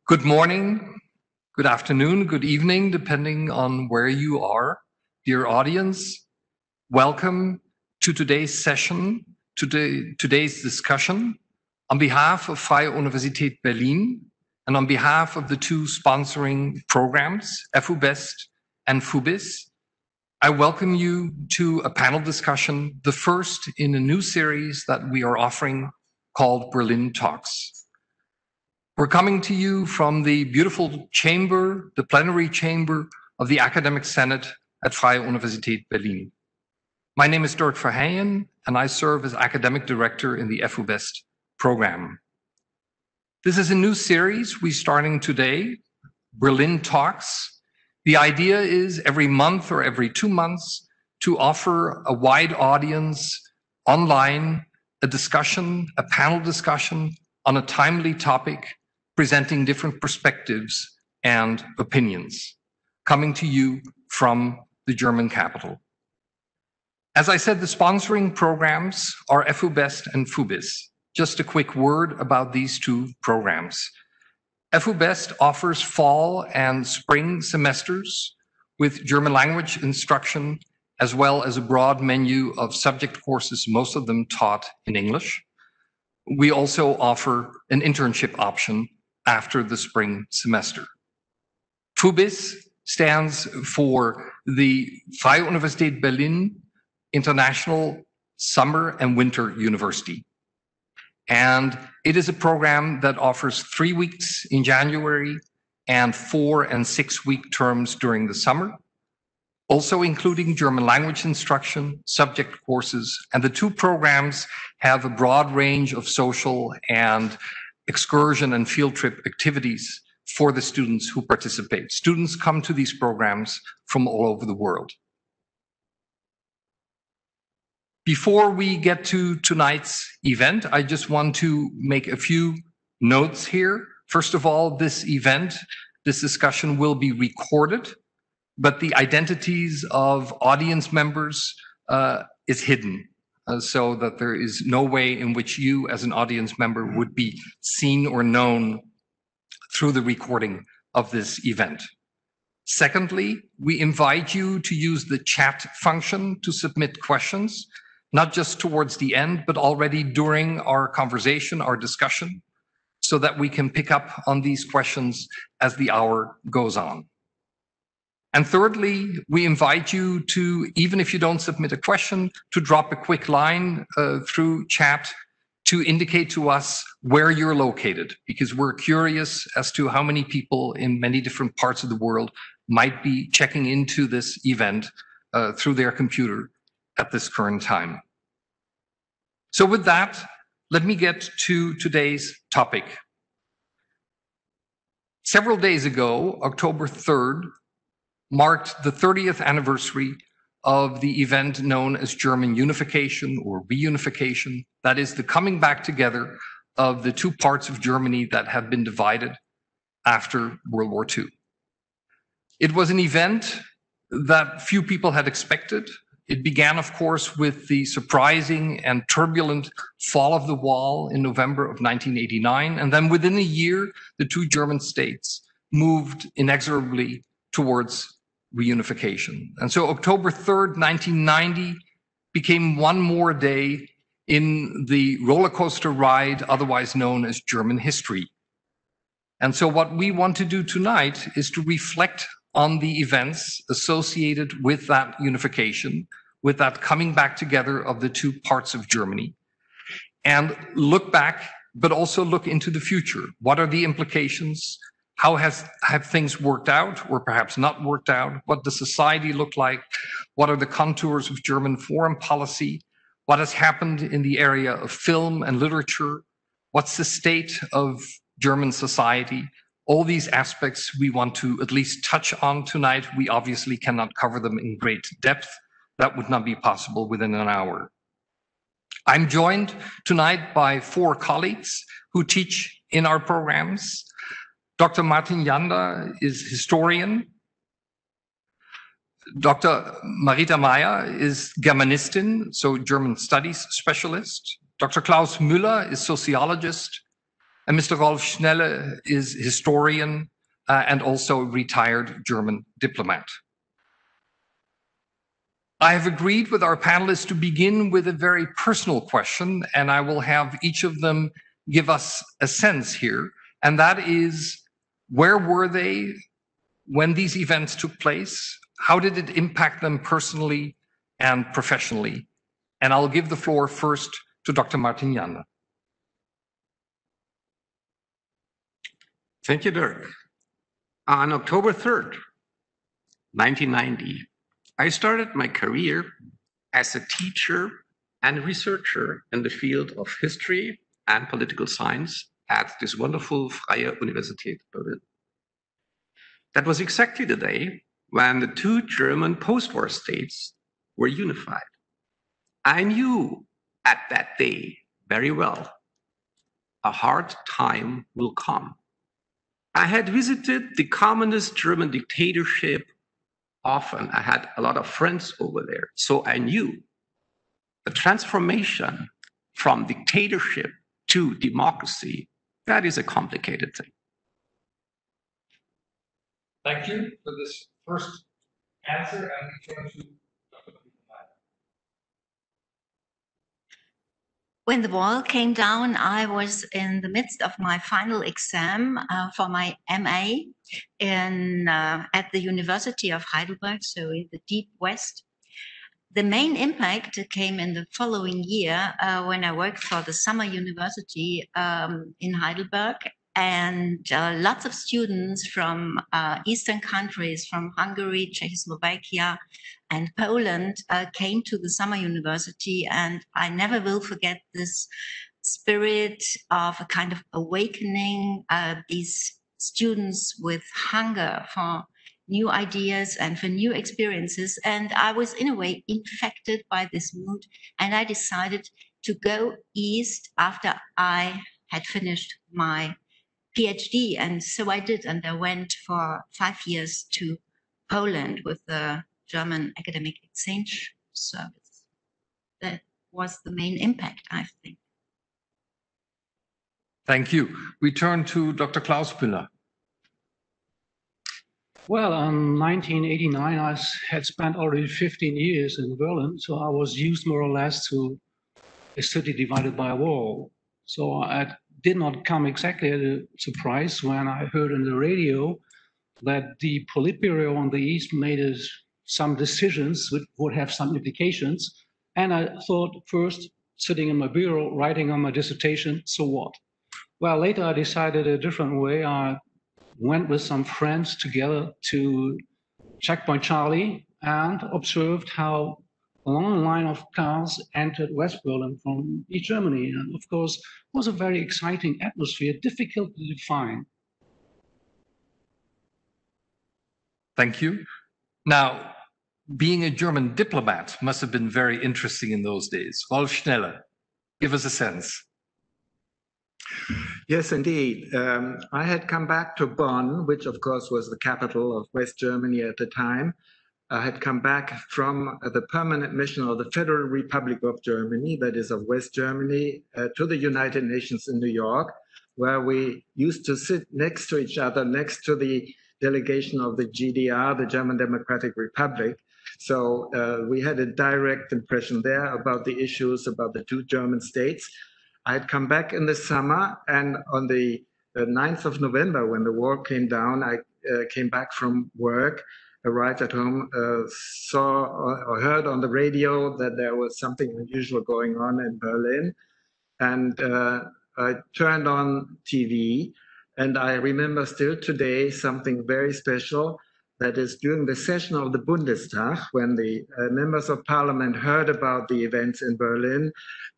Good morning, good afternoon, good evening, depending on where you are. Dear audience, welcome to today's session, today's discussion. On behalf of Freie Universität Berlin and on behalf of the two sponsoring programs, FUBiS and FUBiS, I welcome you to a panel discussion, the first in a new series that we are offering called Berlin Talks. We're coming to you from the beautiful chamber, the plenary chamber of the Academic Senate at Freie Universität Berlin. My name is Dirk Verheyen, and I serve as academic director in the FUBiS program. This is a new series we're starting today, Berlin Talks. The idea is every month or every 2 months to offer a wide audience online a discussion, a panel discussion on a timely topic, presenting different perspectives and opinions, coming to you from the German capital. As I said, the sponsoring programs are FUBiS and FUBiS. Just a quick word about these two programs. FUBiS offers fall and spring semesters with German language instruction, as well as a broad menu of subject courses, most of them taught in English. We also offer an internship option after the spring semester. FUBiS stands for the Freie Universität Berlin International Summer and Winter University. And it is a program that offers 3 weeks in January and 4 and 6 week terms during the summer, also including German language instruction, subject courses, and the two programs have a broad range of social and excursion and field trip activities for the students who participate. Students come to these programs from all over the world. Before we get to tonight's event, I just want to make a few notes here. First of all, this event, this discussion will be recorded, but the identities of audience members is hidden. So that there is no way in which you as an audience member would be seen or known through the recording of this event. Secondly, we invite you to use the chat function to submit questions, not just towards the end, but already during our conversation, our discussion, so that we can pick up on these questions as the hour goes on. And thirdly, we invite you to, even if you don't submit a question, to drop a quick line through chat to indicate to us where you're located, because we're curious as to how many people in many different parts of the world might be checking into this event through their computer at this current time. So with that, let me get to today's topic. Several days ago, October 3rd, marked the 30th anniversary of the event known as German Unification or reunification. That is the coming back together of the two parts of Germany that had been divided after World War II. It was an event that few people had expected. It began, of course, with the surprising and turbulent fall of the wall in November of 1989. And then within a year, the two German states moved inexorably towards reunification. And so October 3rd, 1990 became one more day in the roller coaster ride, otherwise known as German history. And so what we want to do tonight is to reflect on the events associated with that unification, with that coming back together of the two parts of Germany, and look back, but also look into the future. What are the implications? How have things worked out or perhaps not worked out? What does society look like? What are the contours of German foreign policy? What has happened in the area of film and literature? What's the state of German society? All these aspects we want to at least touch on tonight. We obviously cannot cover them in great depth. That would not be possible within an hour. I'm joined tonight by 4 colleagues who teach in our programs. Dr. Martin Janda is historian. Dr. Marita Meyer is Germanistin, so German studies specialist. Dr. Klaus Müller is sociologist. And Mr. Rolf Schnelle is historian and also retired German diplomat. I have agreed with our panelists to begin with a very personal question, and I will have each of them give us a sense here, and that is, where were they when these events took place? How did it impact them personally and professionally? And I'll give the floor first to Dr. Martin Jander. Thank you, Dirk. On October 3rd, 1990, I started my career as a teacher and researcher in the field of history and political science at this wonderful Freie Universität Berlin. That was exactly the day when the two German post-war states were unified. I knew at that day very well a hard time will come. I had visited the communist German dictatorship often. I had a lot of friends over there. So I knew the transformation from dictatorship to democracy, that is a complicated thing. Thank you for this first answer, and we turn to Dr. Pillar. When the wall came down, I was in the midst of my final exam for my MA at the University of Heidelberg, so in the deep West. The main impact came in the following year when I worked for the summer university in Heidelberg, and lots of students from Eastern countries, from Hungary, Czechoslovakia, and Poland came to the summer university, and I never will forget this spirit of a kind of awakening, these students with hunger for new ideas and for new experiences. And I was in a way infected by this mood, and I decided to go east after I had finished my PhD. And so I did, and I went for 5 years to Poland with the German Academic Exchange Service. That was the main impact, I think. Thank you. We turn to Dr. Klaus Pillar. Well, in 1989, I had spent already 15 years in Berlin, so I was used more or less to a city divided by a wall. So I did not come exactly as a surprise when I heard on the radio that the Politburo on the East made some decisions which would have some implications. And I thought first, sitting in my bureau, writing on my dissertation, so what? Well, later I decided a different way. I went with some friends together to Checkpoint Charlie and observed how a long line of cars entered West Berlin from East Germany. And of course, it was a very exciting atmosphere, difficult to define. Thank you. Now, being a German diplomat must have been very interesting in those days. Rolf Schnelle, give us a sense. Yes, indeed. I had come back to Bonn, which of course was the capital of West Germany at the time. I had come back from the permanent mission of the Federal Republic of Germany, that is of West Germany, to the United Nations in New York, where we used to sit next to each other, next to the delegation of the GDR, the German Democratic Republic. So we had a direct impression there about the issues, about the two German states. I had come back in the summer, and on the 9th of November, when the war came down, I came back from work, arrived at home, saw or heard on the radio that there was something unusual going on in Berlin. And I turned on TV, and I remember still today something very special. That is, during the session of the Bundestag, when the members of parliament heard about the events in Berlin,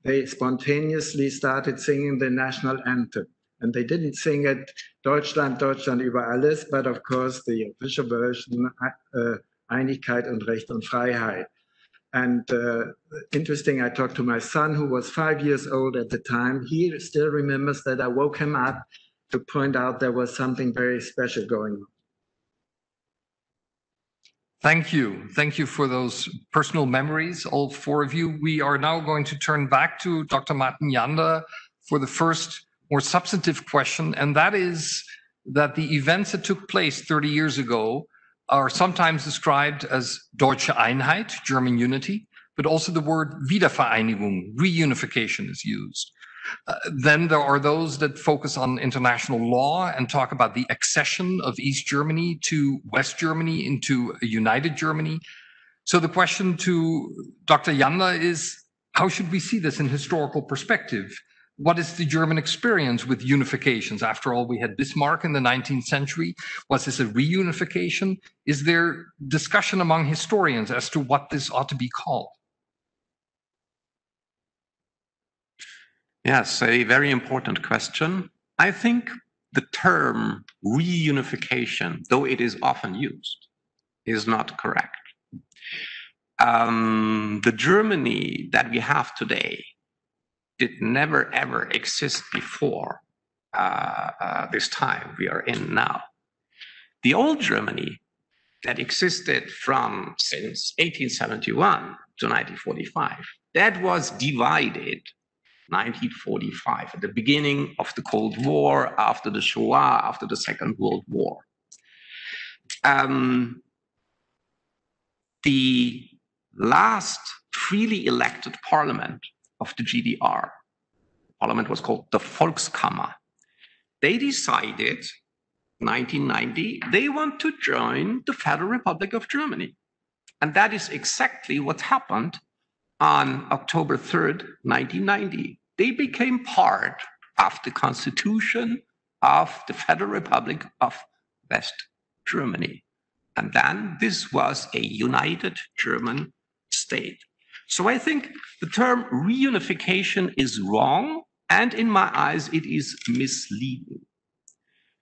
they spontaneously started singing the national anthem. And they didn't sing it, Deutschland, Deutschland über alles, but of course the official version, Einigkeit und Recht und Freiheit. And interesting, I talked to my son, who was 5 years old at the time. He still remembers that I woke him up to point out there was something very special going on. Thank you. Thank you for those personal memories, all four of you. We are now going to turn back to Dr. Martin Jander for the first more substantive question, and that is that the events that took place 30 years ago are sometimes described as Deutsche Einheit, German unity, but also the word Wiedervereinigung, reunification is used. Then there are those that focus on international law and talk about the accession of East Germany to West Germany into a united Germany. So the question to Dr. Janda is, how should we see this in historical perspective? What is the German experience with unifications? After all, we had Bismarck in the 19th century. Was this a reunification? Is there discussion among historians as to what this ought to be called? Yes, a very important question. I think the term reunification, though it is often used, is not correct. The Germany that we have today did never ever exist before this time we are in now. The old Germany that existed from since 1871 to 1945, that was divided 1945, at the beginning of the Cold War, after the Shoah, after the Second World War. The last freely elected parliament of the GDR, parliament was called the Volkskammer. They decided, 1990, they want to join the Federal Republic of Germany. And that is exactly what happened on October 3rd, 1990. They became part of the Constitution of the Federal Republic of West Germany. And then this was a united German state. So I think the term reunification is wrong, and in my eyes, it is misleading.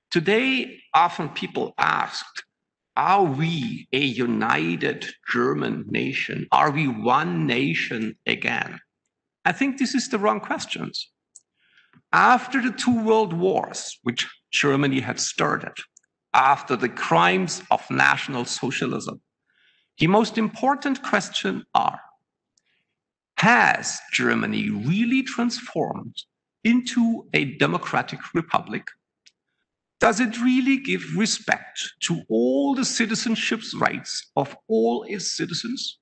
Today, often people asked, are we a united German nation? Are we one nation again? I think this is the wrong question. After the two world wars, which Germany had started, after the crimes of National Socialism, the most important question are, has Germany really transformed into a democratic republic? Does it really give respect to all the citizenship rights of all its citizens?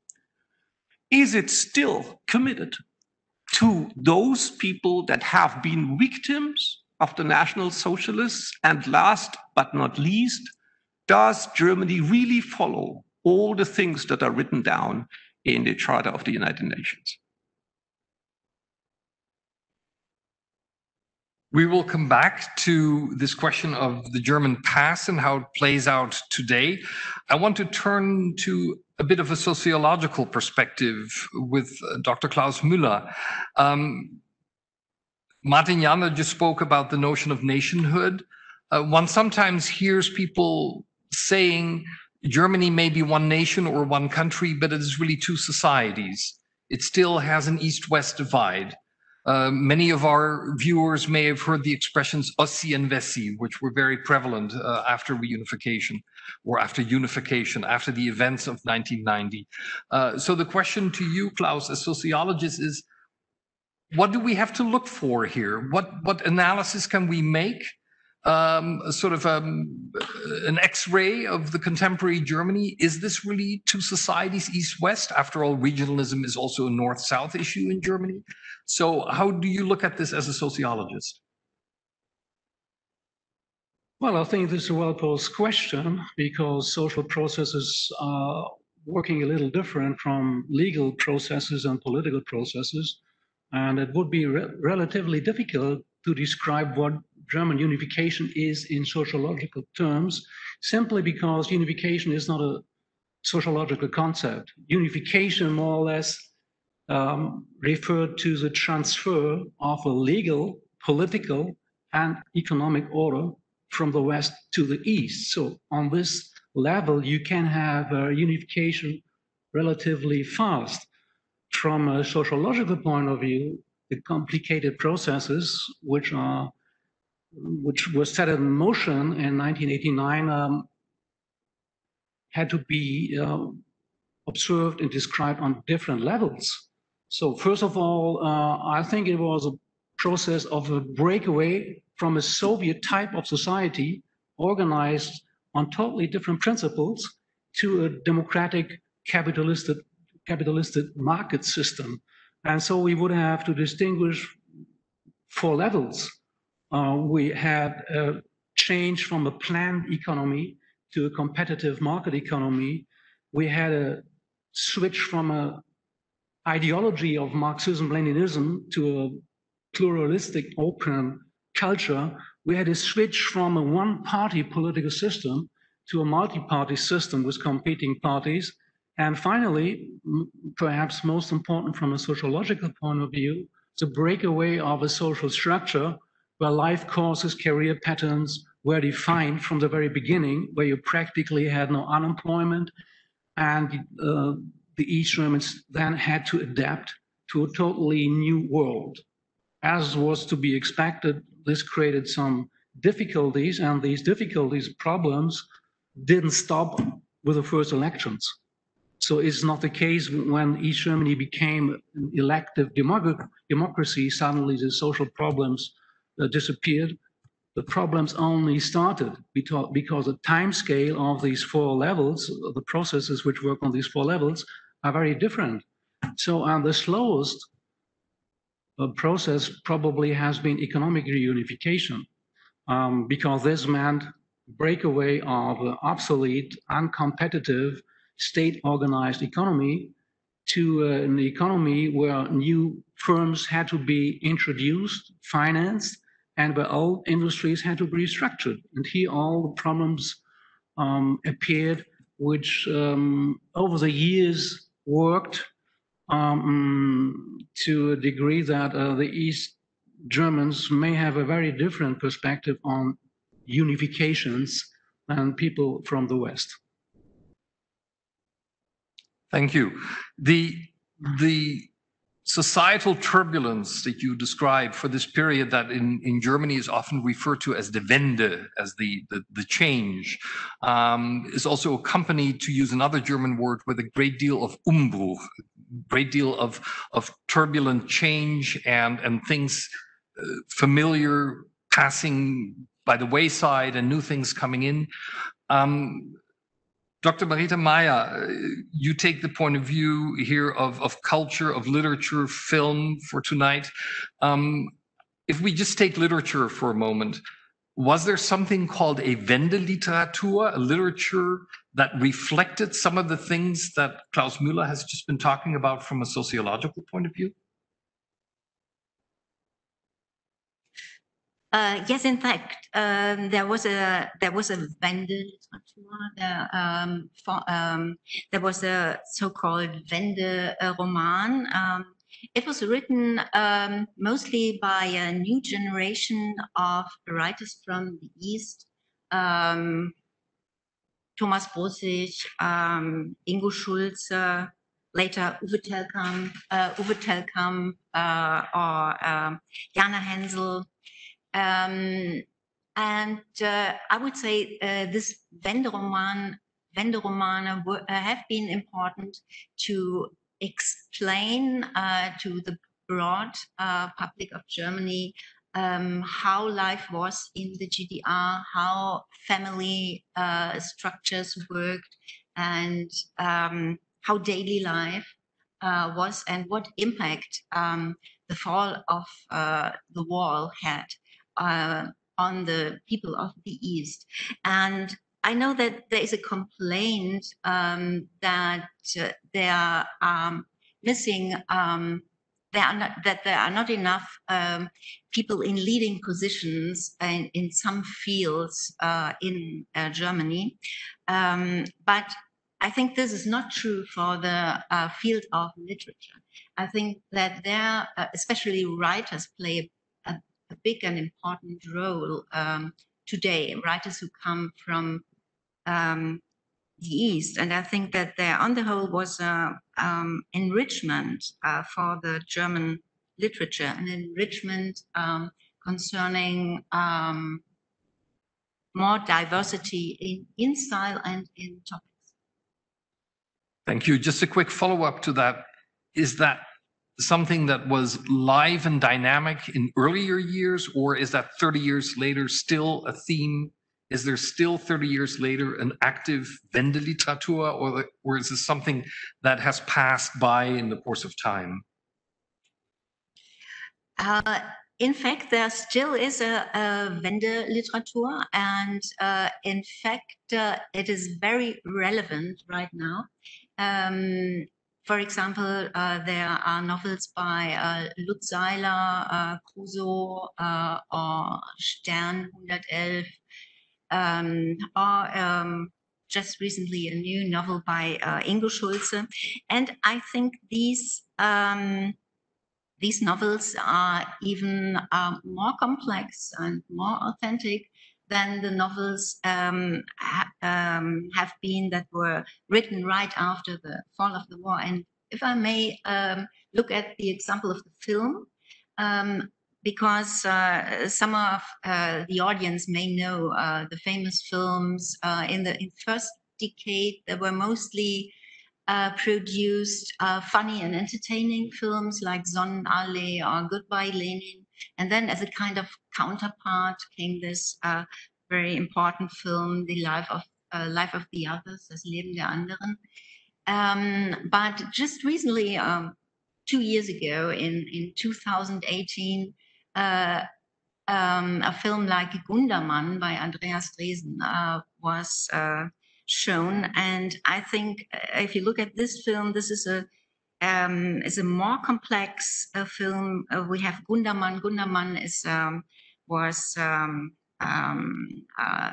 Is it still committed to those people that have been victims of the National Socialists? And last but not least, does Germany really follow all the things that are written down in the Charter of the United Nations? We will come back to this question of the German past and how it plays out today. I want to turn to a bit of a sociological perspective with Dr. Klaus Müller. Martin Janda just spoke about the notion of nationhood. One sometimes hears people saying Germany may be one nation or one country, but it is really two societies. It still has an East-West divide. Many of our viewers may have heard the expressions Ossi and Wessi, which were very prevalent after reunification or after unification, after the events of 1990. So the question to you, Klaus, as sociologist is, what do we have to look for here? What analysis can we make? Sort of an X-ray of the contemporary Germany. Is this really two societies, East-West? After all, regionalism is also a North-South issue in Germany. So how do you look at this as a sociologist? Well, I think this is a well-posed question because social processes are working a little different from legal processes and political processes. And it would be relatively difficult to describe what German unification is in sociological terms, simply because unification is not a sociological concept. Unification more or less referred to the transfer of a legal, political, and economic order from the West to the East. So on this level, you can have a unification relatively fast. From a sociological point of view, the complicated processes which were set in motion in 1989 had to be observed and described on different levels. So first of all, I think it was a process of a breakaway from a Soviet type of society organized on totally different principles to a democratic capitalistic market system. And so we would have to distinguish 4 levels. We had a change from a planned economy to a competitive market economy. We had a switch from an ideology of Marxism-Leninism to a pluralistic, open culture. We had a switch from a one-party political system to a multi-party system with competing parties. And finally, perhaps most important from a sociological point of view, the breakaway of a social structure where life courses, career patterns were defined from the very beginning, where you practically had no unemployment, and the East Germans then had to adapt to a totally new world. As was to be expected, this created some difficulties, and these difficulties, problems, didn't stop with the first elections. So it's not the case when East Germany became an elective democracy, suddenly the social problems disappeared. The problems only started because the time scale of these 4 levels, the processes which work on these 4 levels, are very different. So the slowest process probably has been economic reunification, because this meant breakaway of an obsolete, uncompetitive, state-organized economy to an economy where new firms had to be introduced, financed, and where old industries had to be restructured. And here all the problems appeared, which over the years worked to a degree that the East Germans may have a very different perspective on unifications than people from the West. Thank you. The societal turbulence that you describe for this period that in Germany is often referred to as the Wende, as the change, is also accompanied, to use another German word, with a great deal of Umbruch, great deal of turbulent change and things familiar passing by the wayside and new things coming in. Dr. Marita Meyer, you take the point of view here of culture, of literature, film for tonight. If we just take literature for a moment, was there something called a Wendeliteratur, a literature that reflected some of the things that Klaus Müller has just been talking about from a sociological point of view? Yes, in fact, there was a Wendeliteratur. There was a so-called Wende roman. It was written mostly by a new generation of writers from the East. Thomas Bossig, Ingo Schulze, later Uwe Telkamp, or Jana Hensel. And I would say this Wende romane have been important to explain to the broad public of Germany how life was in the GDR, how family structures worked, and how daily life was, and what impact the fall of the wall had on the people of the East. And I know that there is a complaint that there are missing, that there are not enough people in leading positions in some fields in Germany. But I think this is not true for the field of literature. I think that there, especially writers, play a big and important role today, writers who come from the East. And I think that there, on the whole, was enrichment for the German literature, an enrichment concerning more diversity in style and in topics. Thank you. Just a quick follow-up to that. Is that something that was live and dynamic in earlier years, or is that 30 years later still a theme? Is there still 30 years later an active Wendeliteratur, or is this something that has passed by in the course of time? In fact, there still is a Wendeliteratur, and in fact, it is very relevant right now. For example, there are novels by Lutz Seiler, Crusoe, or Stern 111, or just recently a new novel by Ingo Schulze. And I think these novels are even more complex and more authentic than the novels have been that were written right after the fall of the war. And if I may look at the example of the film, because some of the audience may know the famous films in the first decade, they were mostly produced funny and entertaining films like Sonnenallee or Goodbye Lenin. And then as a kind of counterpart came this very important film, The Life of the Others, Das Leben der Anderen. But just recently, 2 years ago, in 2018, a film like Gundermann by Andreas Dresen was shown, and I think if you look at this film, this is a more complex film. We have Gundermann. Gundermann was a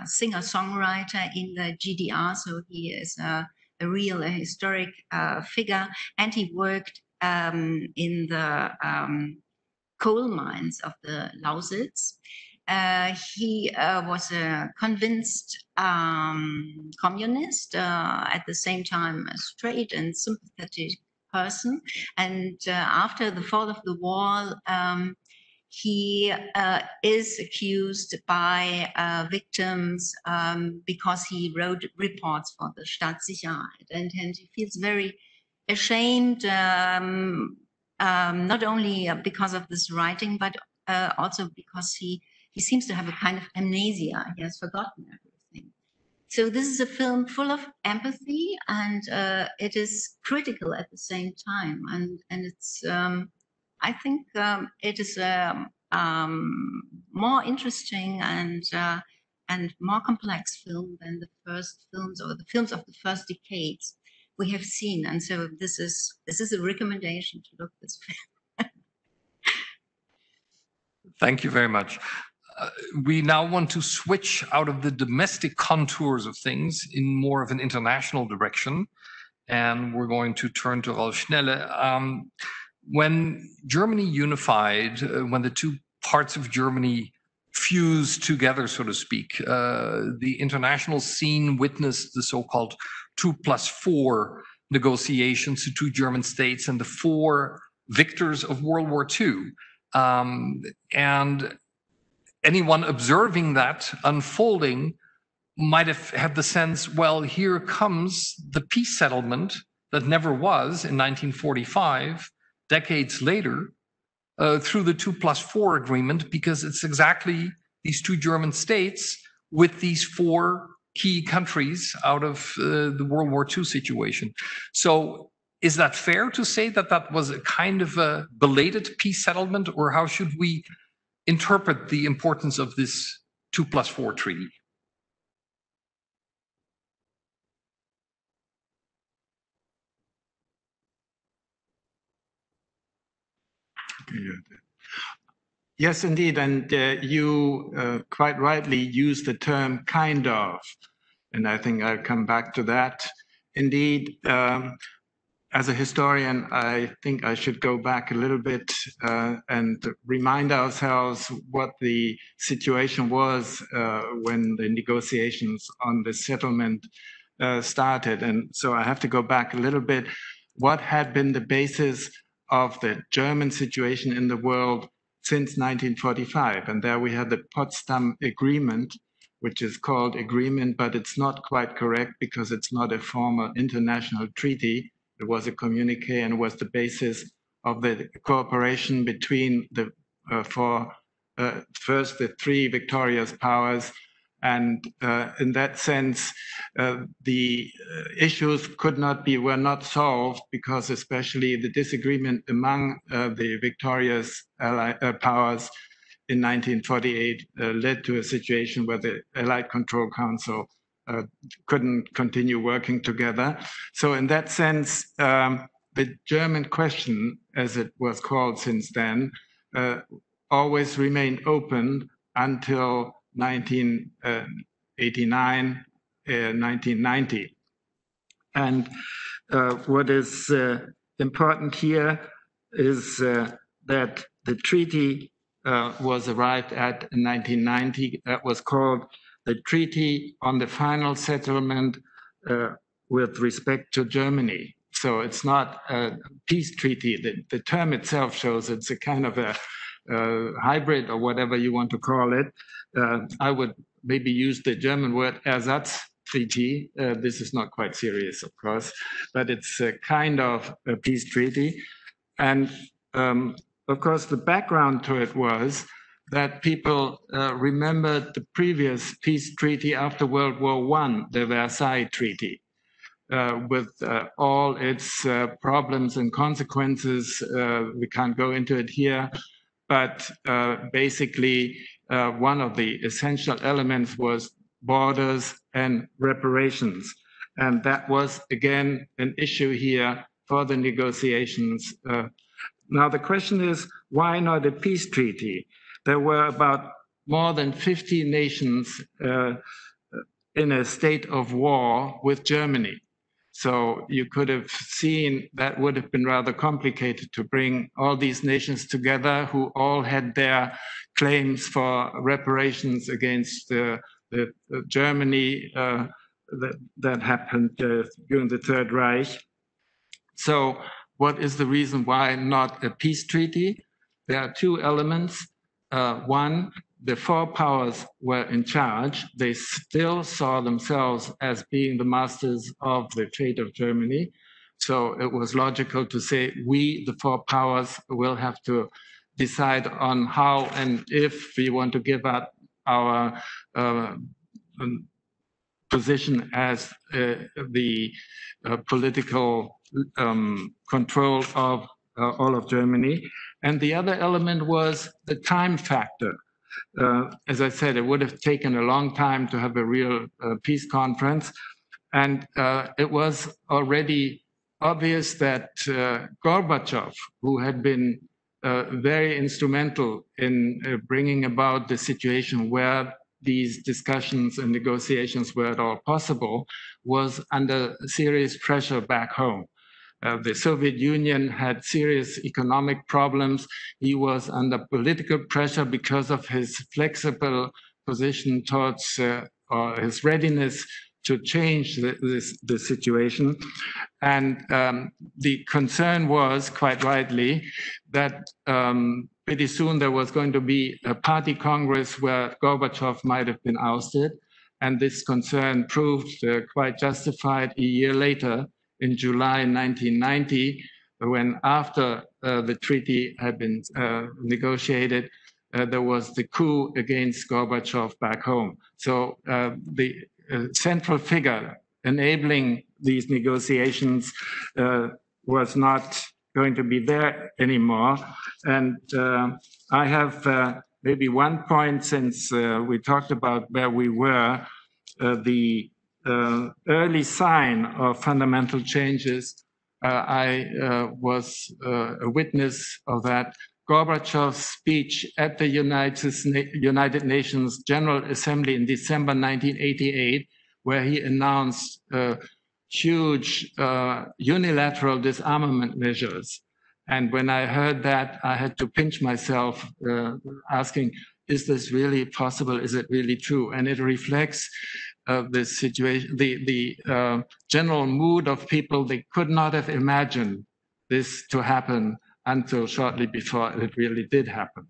singer-songwriter in the GDR, so he is a real historic figure, and he worked in the coal mines of the Lausitz. He was a convinced communist, at the same time a straight and sympathetic person. And after the fall of the wall, he is accused by victims because he wrote reports for the Staatssicherheit, and he feels very ashamed, not only because of this writing, but also because he seems to have a kind of amnesia. He has forgotten everything. So this is a film full of empathy, and it is critical at the same time. And it's, I think it is a more interesting and more complex film than the first films, or the films of the first decades we have seen. And so this is a recommendation to look this film. Thank you very much. We now want to switch out of the domestic contours of things in more of an international direction. And we're going to turn to Rolf Schnelle. When Germany unified, when the two parts of Germany fused together, so to speak, the international scene witnessed the so-called 2+4 negotiations to two German states and the four victors of World War II. And anyone observing that unfolding might have had the sense, well, here comes the peace settlement that never was in 1945, decades later, through the 2+4 agreement, because it's exactly these two German states with these four key countries out of the World War II situation. So is that fair to say that that was a kind of a belated peace settlement, or how should we interpret the importance of this 2+4 treaty? Yes, indeed. And you quite rightly use the term kind of, and I think I'll come back to that. Indeed, as a historian, I think I should go back a little bit and remind ourselves what the situation was when the negotiations on the settlement started. And so I have to go back a little bit. What had been the basis of the German situation in the world since 1945? And there we had the Potsdam Agreement, which is called agreement, but it's not quite correct because it's not a formal international treaty. It was a communique and was the basis of the cooperation between the first the three victorious powers. And in that sense, the issues were not solved because especially the disagreement among the victorious powers in 1948 led to a situation where the Allied Control Council couldn't continue working together. So in that sense, the German question, as it was called since then, always remained open until 1989, 1990. And what is important here is that the treaty was arrived at in 1990. That was called the Treaty on the Final Settlement with respect to Germany. So it's not a peace treaty. The term itself shows it's a kind of a hybrid or whatever you want to call it. I would maybe use the German word Ersatztreaty. This is not quite serious, of course, but it's a kind of a peace treaty. And of course, the background to it was that people remembered the previous peace treaty after World War I, the Versailles Treaty, with all its problems and consequences. We can't go into it here, but basically one of the essential elements was borders and reparations. And that was, again, an issue here for the negotiations. Now, the question is, why not a peace treaty? There were about more than 50 nations in a state of war with Germany. So you could have seen that would have been rather complicated to bring all these nations together who all had their claims for reparations against Germany that happened during the Third Reich. So what is the reason why not a peace treaty? There are two elements. One, the four powers were in charge. They still saw themselves as being the masters of the fate of Germany. So it was logical to say, we, the four powers, will have to decide on how and if we want to give up our position as the political control of all of Germany. And the other element was the time factor. As I said, it would have taken a long time to have a real peace conference. And it was already obvious that Gorbachev, who had been very instrumental in bringing about the situation where these discussions and negotiations were at all possible, was under serious pressure back home. The Soviet Union had serious economic problems. He was under political pressure because of his flexible position towards or his readiness to change the situation. And the concern was, quite rightly, that pretty soon there was going to be a party congress where Gorbachev might have been ousted. And this concern proved quite justified a year later, in July 1990, when after the treaty had been negotiated, there was the coup against Gorbachev back home. So the central figure enabling these negotiations was not going to be there anymore. And I have maybe one point, since we talked about where we were, the early sign of fundamental changes. I was a witness of that. Gorbachev's speech at the United Nations General Assembly in December 1988, where he announced huge unilateral disarmament measures. And when I heard that, I had to pinch myself, asking, is this really possible? Is it really true? And it reflects the situation, the general mood of people. They could not have imagined this to happen until shortly before it really did happen.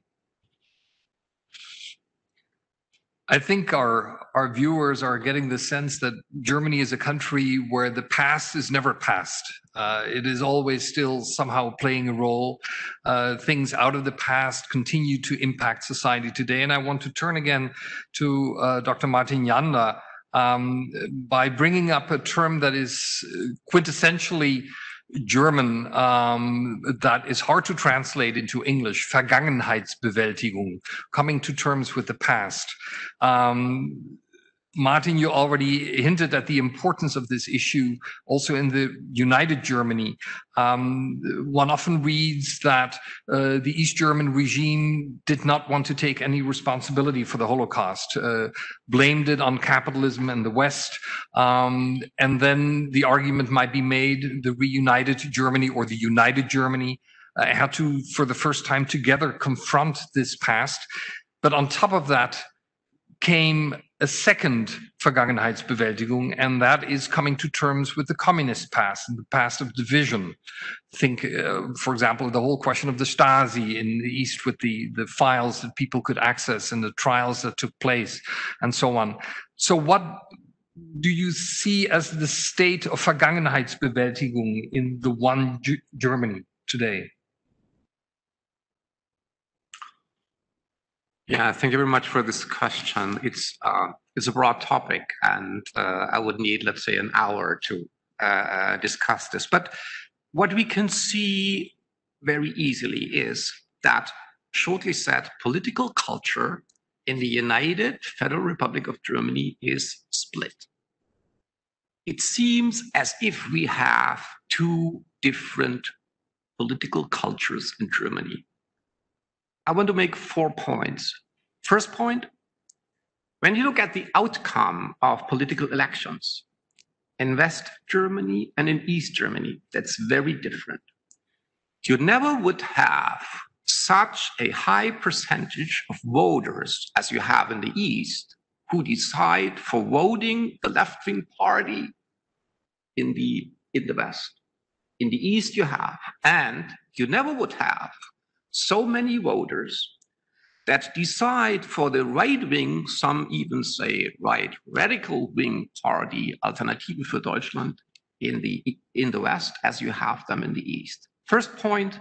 I think our viewers are getting the sense that Germany is a country where the past is never past. It is always still somehow playing a role. Things out of the past continue to impact society today. And I want to turn again to Dr. Martin Janda by bringing up a term that is quintessentially German, that is hard to translate into English, Vergangenheitsbewältigung, coming to terms with the past. Martin, you already hinted at the importance of this issue also in the United Germany. One often reads that the East German regime did not want to take any responsibility for the Holocaust, blamed it on capitalism and the West. And then the argument might be made, the reunited Germany or the United Germany had to, for the first time together, confront this past. But on top of that came a second Vergangenheitsbewältigung, and that is coming to terms with the communist past and the past of division. Think, for example, the whole question of the Stasi in the East with the files that people could access and the trials that took place and so on. So what do you see as the state of Vergangenheitsbewältigung in the one Germany today? Yeah, thank you very much for this question. It's a broad topic, and I would need, let's say, an hour to discuss this. But what we can see very easily is that, shortly said, political culture in the United Federal Republic of Germany is split. It seems as if we have two different political cultures in Germany. I want to make 4 points. First point, when you look at the outcome of political elections in West Germany and in East Germany, that's very different. You never would have such a high percentage of voters as you have in the East who decide for voting the left-wing party in the West. In the East you have, and you never would have so many voters that decide for the right-wing, some even say right radical-wing party, Alternative für Deutschland, in the West, as you have them in the East. First point,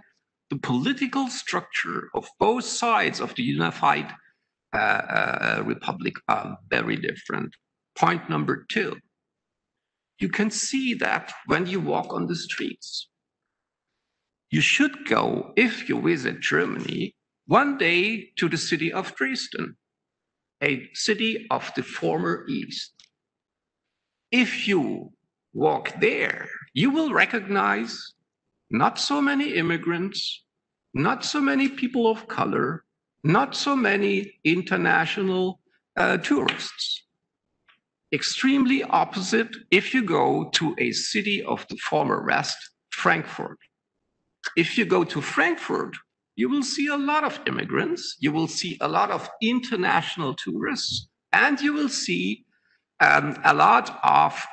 the political structure of both sides of the unified republic are very different. Point number 2, you can see that when you walk on the streets. You should go, if you visit Germany, one day to the city of Dresden, a city of the former East. If you walk there, you will recognize not so many immigrants, not so many people of color, not so many international tourists. Extremely opposite if you go to a city of the former West, Frankfurt. If you go to Frankfurt, you will see a lot of immigrants, you will see a lot of international tourists, and you will see a lot of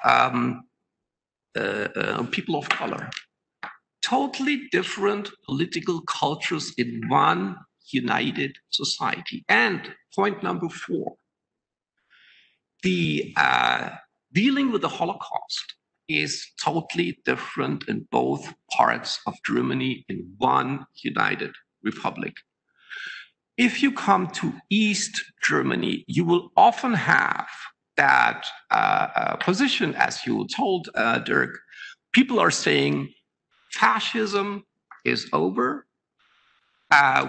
people of color. Totally different political cultures in one united society. And point number 4, the dealing with the Holocaust is totally different in both parts of Germany in one united republic. If you come to East Germany, you will often have that position, as you told Dirk. People are saying fascism is over.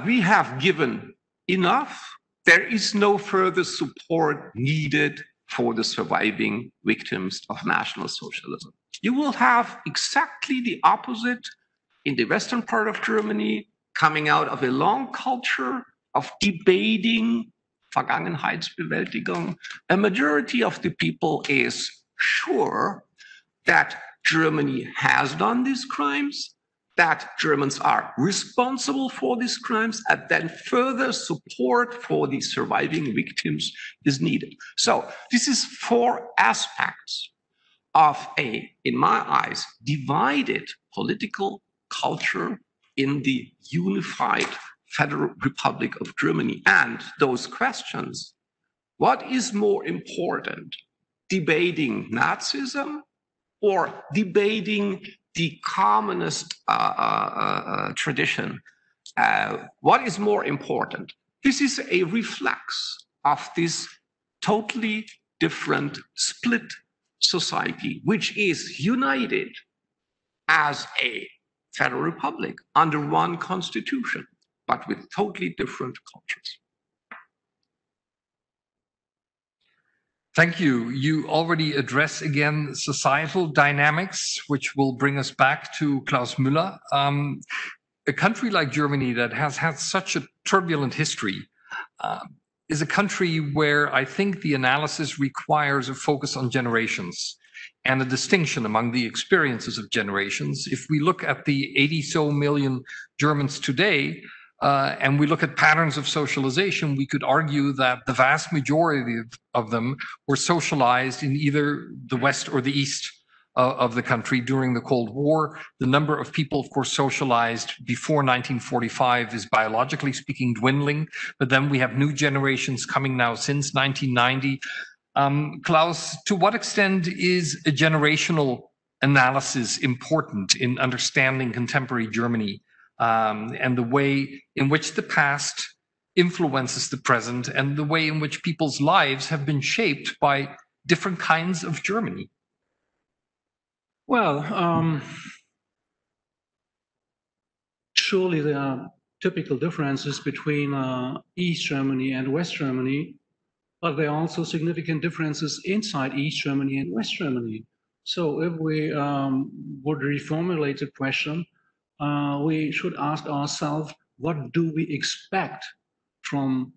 We have given enough. There is no further support needed for the surviving victims of National Socialism. You will have exactly the opposite in the western part of Germany, coming out of a long culture of debating Vergangenheitsbewältigung. A majority of the people is sure that Germany has done these crimes, that Germans are responsible for these crimes, and then further support for the surviving victims is needed. So this is 4 aspects of a, in my eyes, divided political culture in the unified Federal Republic of Germany. And those questions, what is more important, debating Nazism or debating the communist tradition? What is more important? This is a reflex of this totally different split society, which is united as a federal republic under one constitution, but with totally different cultures. Thank you. You already address again societal dynamics, which will bring us back to Klaus Müller. A country like Germany that has had such a turbulent history is a country where I think the analysis requires a focus on generations and a distinction among the experiences of generations. If we look at the 80-so million Germans today, and we look at patterns of socialization, we could argue that the vast majority of them were socialized in either the West or the East of the country during the Cold War. The number of people, of course, socialized before 1945 is biologically speaking dwindling, but then we have new generations coming now since 1990. Klaus, to what extent is a generational analysis important in understanding contemporary Germany and the way in which the past influences the present and the way in which people's lives have been shaped by different kinds of Germany? Well, surely there are typical differences between East Germany and West Germany, but there are also significant differences inside East Germany and West Germany. So if we would reformulate the question, we should ask ourselves, what do we expect from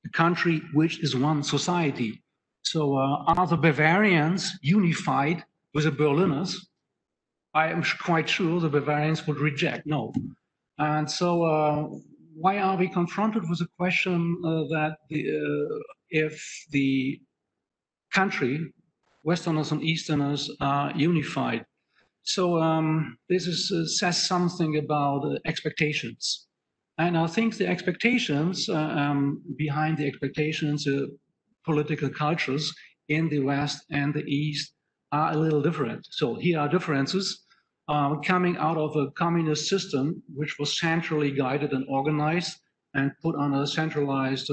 a country which is one society? So are the Bavarians unified with the Berliners? I am quite sure the Bavarians would reject no. And so why are we confronted with the question that if the country, Westerners and Easterners, are unified? So this says something about expectations. And I think the expectations, behind the expectations, political cultures in the West and the East are a little different. So here are differences coming out of a communist system, which was centrally guided and organized and put on a centralized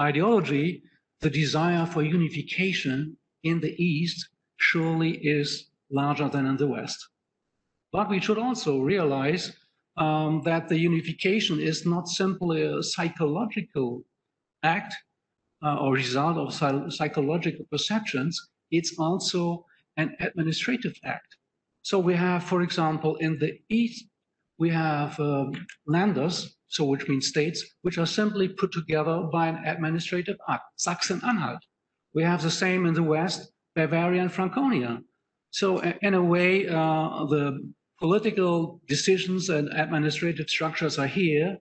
ideology. The desire for unification in the East surely is larger than in the West. But we should also realize that the unification is not simply a psychological act or result of psychological perceptions, it's also an administrative act. So we have, for example, in the East, we have Länders, so which means states, which are simply put together by an administrative act, Sachsen-Anhalt. We have the same in the West, Bavaria and Franconia. So in a way, the political decisions and administrative structures are here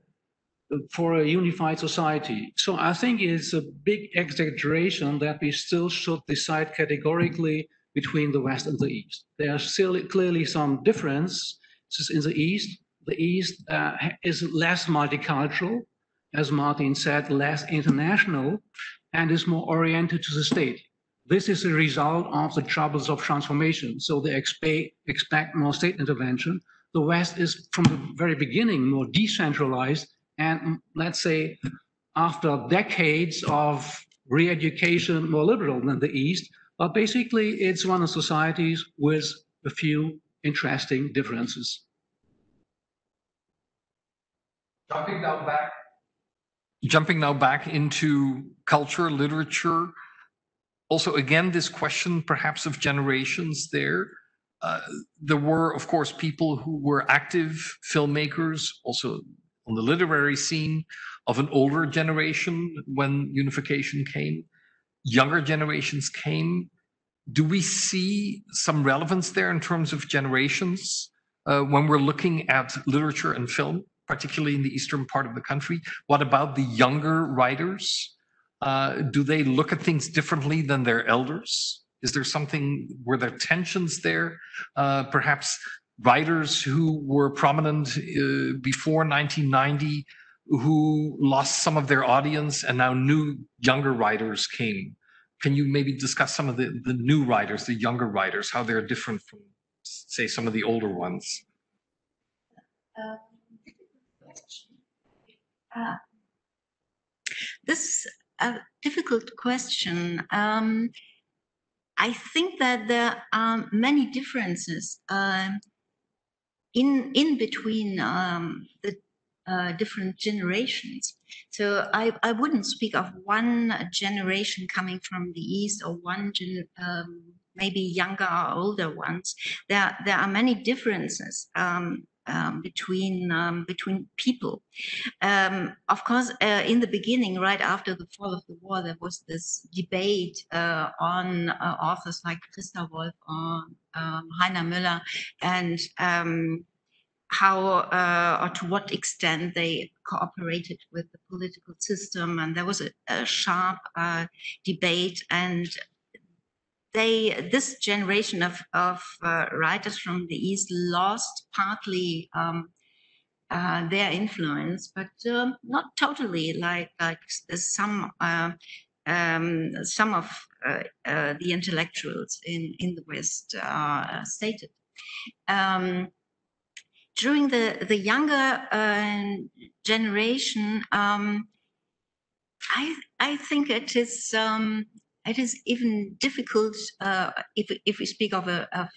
for a unified society. So I think it's a big exaggeration that we still should decide categorically between the West and the East. There are still clearly some differences in the East. The East is less multicultural, as Martin said, less international, and is more oriented to the state. This is a result of the troubles of transformation. So they expect more state intervention. The West is from the very beginning more decentralized, and let's say after decades of re-education, more liberal than the East. But basically, it's one of societies with a few interesting differences. Jumping now back into culture, literature. Also, again, this question perhaps of generations there. There were, of course, people who were active filmmakers, also on the literary scene of an older generation when unification came. Younger generations came. Do we see some relevance there in terms of generations when we're looking at literature and film, particularly in the eastern part of the country? What about the younger writers? Do they look at things differently than their elders? Is there something, were there tensions there? Perhaps writers who were prominent before 1990 who lost some of their audience and now new younger writers came. Can you maybe discuss some of the new writers, the younger writers, how they're different from, say, some of the older ones? This is a difficult question. I think that there are many differences in between the different generations. So I wouldn't speak of one generation coming from the East or one maybe younger or older ones. There are many differences between people. Of course, in the beginning, right after the fall of the war, there was this debate on authors like Christa Wolf or Heiner Müller, and how or to what extent they cooperated with the political system. And there was a sharp debate, and this generation of writers from the East lost partly their influence, but not totally, like some of the intellectuals in the West stated. During the younger generation, I think it is even difficult if we speak of a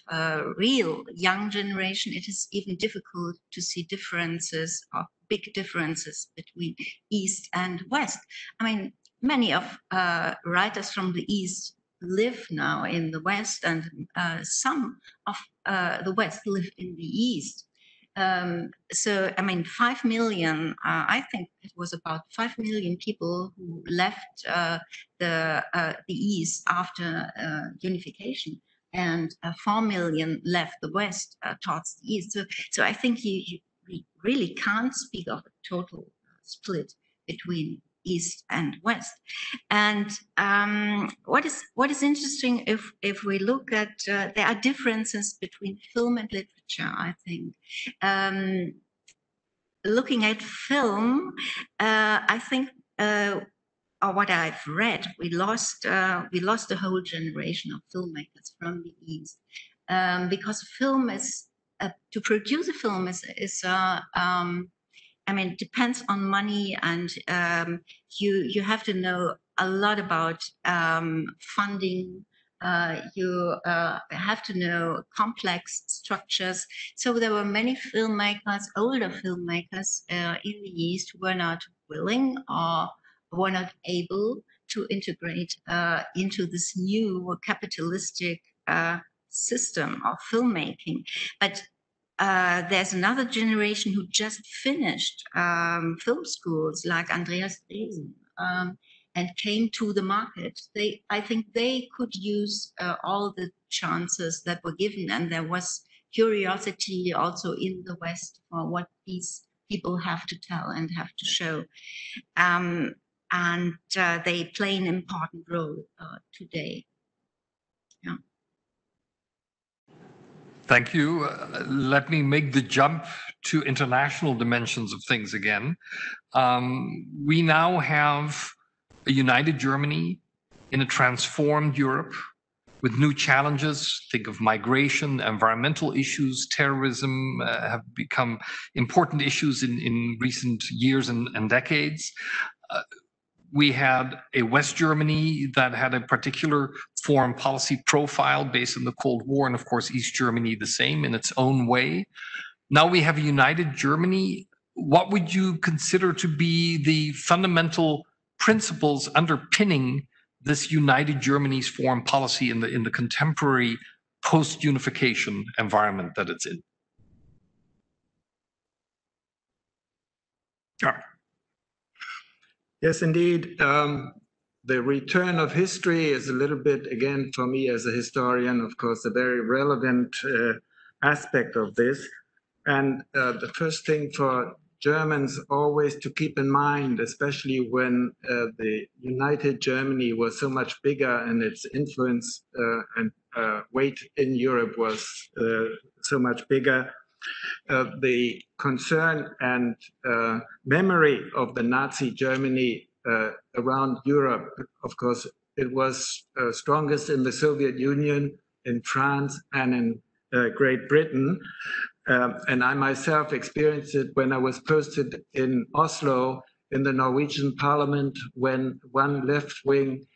real young generation. It is even difficult to see differences, or big differences between East and West. I mean, many of writers from the East live now in the West, and some of the West live in the East. So, I mean, 5 million, I think it was about 5 million people who left the East after unification, and 4 million left the West towards the East. So I think we really can't speak of a total split between East and West. And what is interesting, if we look at, there are differences between film and literature, I think. Looking at film, I think, or what I've read, we lost a whole generation of filmmakers from the East, because film is to produce a film is I mean, it depends on money, and you have to know a lot about funding. You have to know complex structures. So there were many filmmakers, older filmmakers in the East, who were not willing or were not able to integrate into this new capitalistic system of filmmaking. But there's another generation who just finished film schools, like Andreas Dresen, and came to the market. I think they could use all the chances that were given, and there was curiosity also in the West for what these people have to tell and have to show. And they play an important role today. Yeah. Thank you. Let me make the jump to international dimensions of things again. We now have a united Germany in a transformed Europe with new challenges. Think of migration, environmental issues, terrorism have become important issues in recent years and decades. We had a West Germany that had a particular foreign policy profile based on the Cold War, and of course, East Germany the same in its own way. Now we have a united Germany. What would you consider to be the fundamental principles underpinning this united Germany's foreign policy in the contemporary post-unification environment that it's in? All right. Yes, indeed. The return of history is a little bit, again, for me as a historian, of course, a very relevant aspect of this. And the first thing for Germans always to keep in mind, especially when the united Germany was so much bigger and its influence and weight in Europe was so much bigger, the concern and memory of the Nazi Germany around Europe. Of course, it was strongest in the Soviet Union, in France, and in Great Britain. And I myself experienced it when I was posted in Oslo in the Norwegian parliament, when one left-wing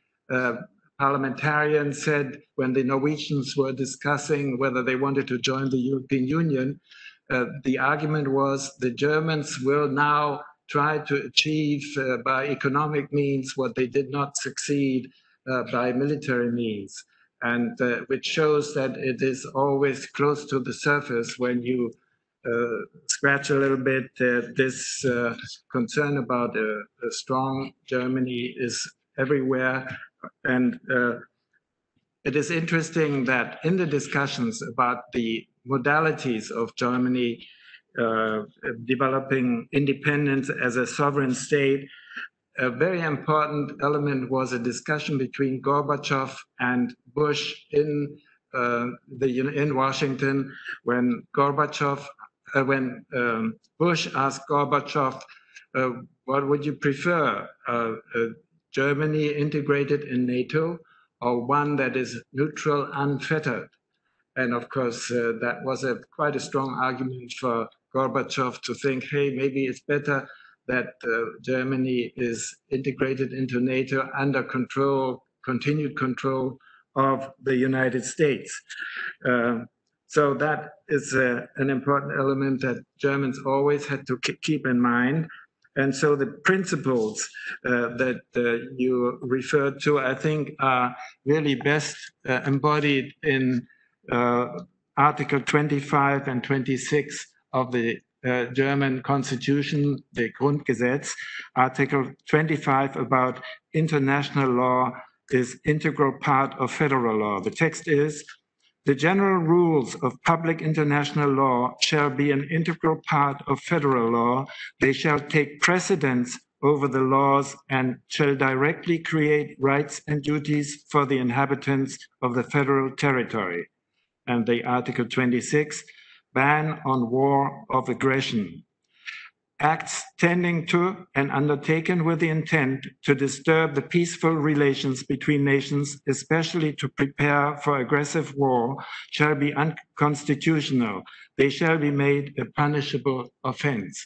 parliamentarian said, when the Norwegians were discussing whether they wanted to join the European Union, the argument was the Germans will now try to achieve by economic means what they did not succeed by military means. And which shows that it is always close to the surface when you scratch a little bit. This concern about a strong Germany is everywhere. And it is interesting that in the discussions about the modalities of Germany developing independence as a sovereign state, a very important element was a discussion between Gorbachev and Bush in Washington, when Bush asked Gorbachev, "What would you prefer, Germany integrated in NATO, or one that is neutral, unfettered?" And of course, that was quite a strong argument for Gorbachev to think, hey, maybe it's better that Germany is integrated into NATO under control, continued control of the United States. So that is an important element that Germans always had to keep in mind. And so the principles that you referred to, I think, are really best embodied in Article 25 and 26 of the German Constitution, the Grundgesetz. Article 25 about international law is integral part of federal law. The text is, "The general rules of public international law shall be an integral part of federal law. They shall take precedence over the laws and shall directly create rights and duties for the inhabitants of the federal territory." And the Article 26, ban on war of aggression. Acts tending to and undertaken with the intent to disturb the peaceful relations between nations, especially to prepare for aggressive war, shall be unconstitutional. They shall be made a punishable offense.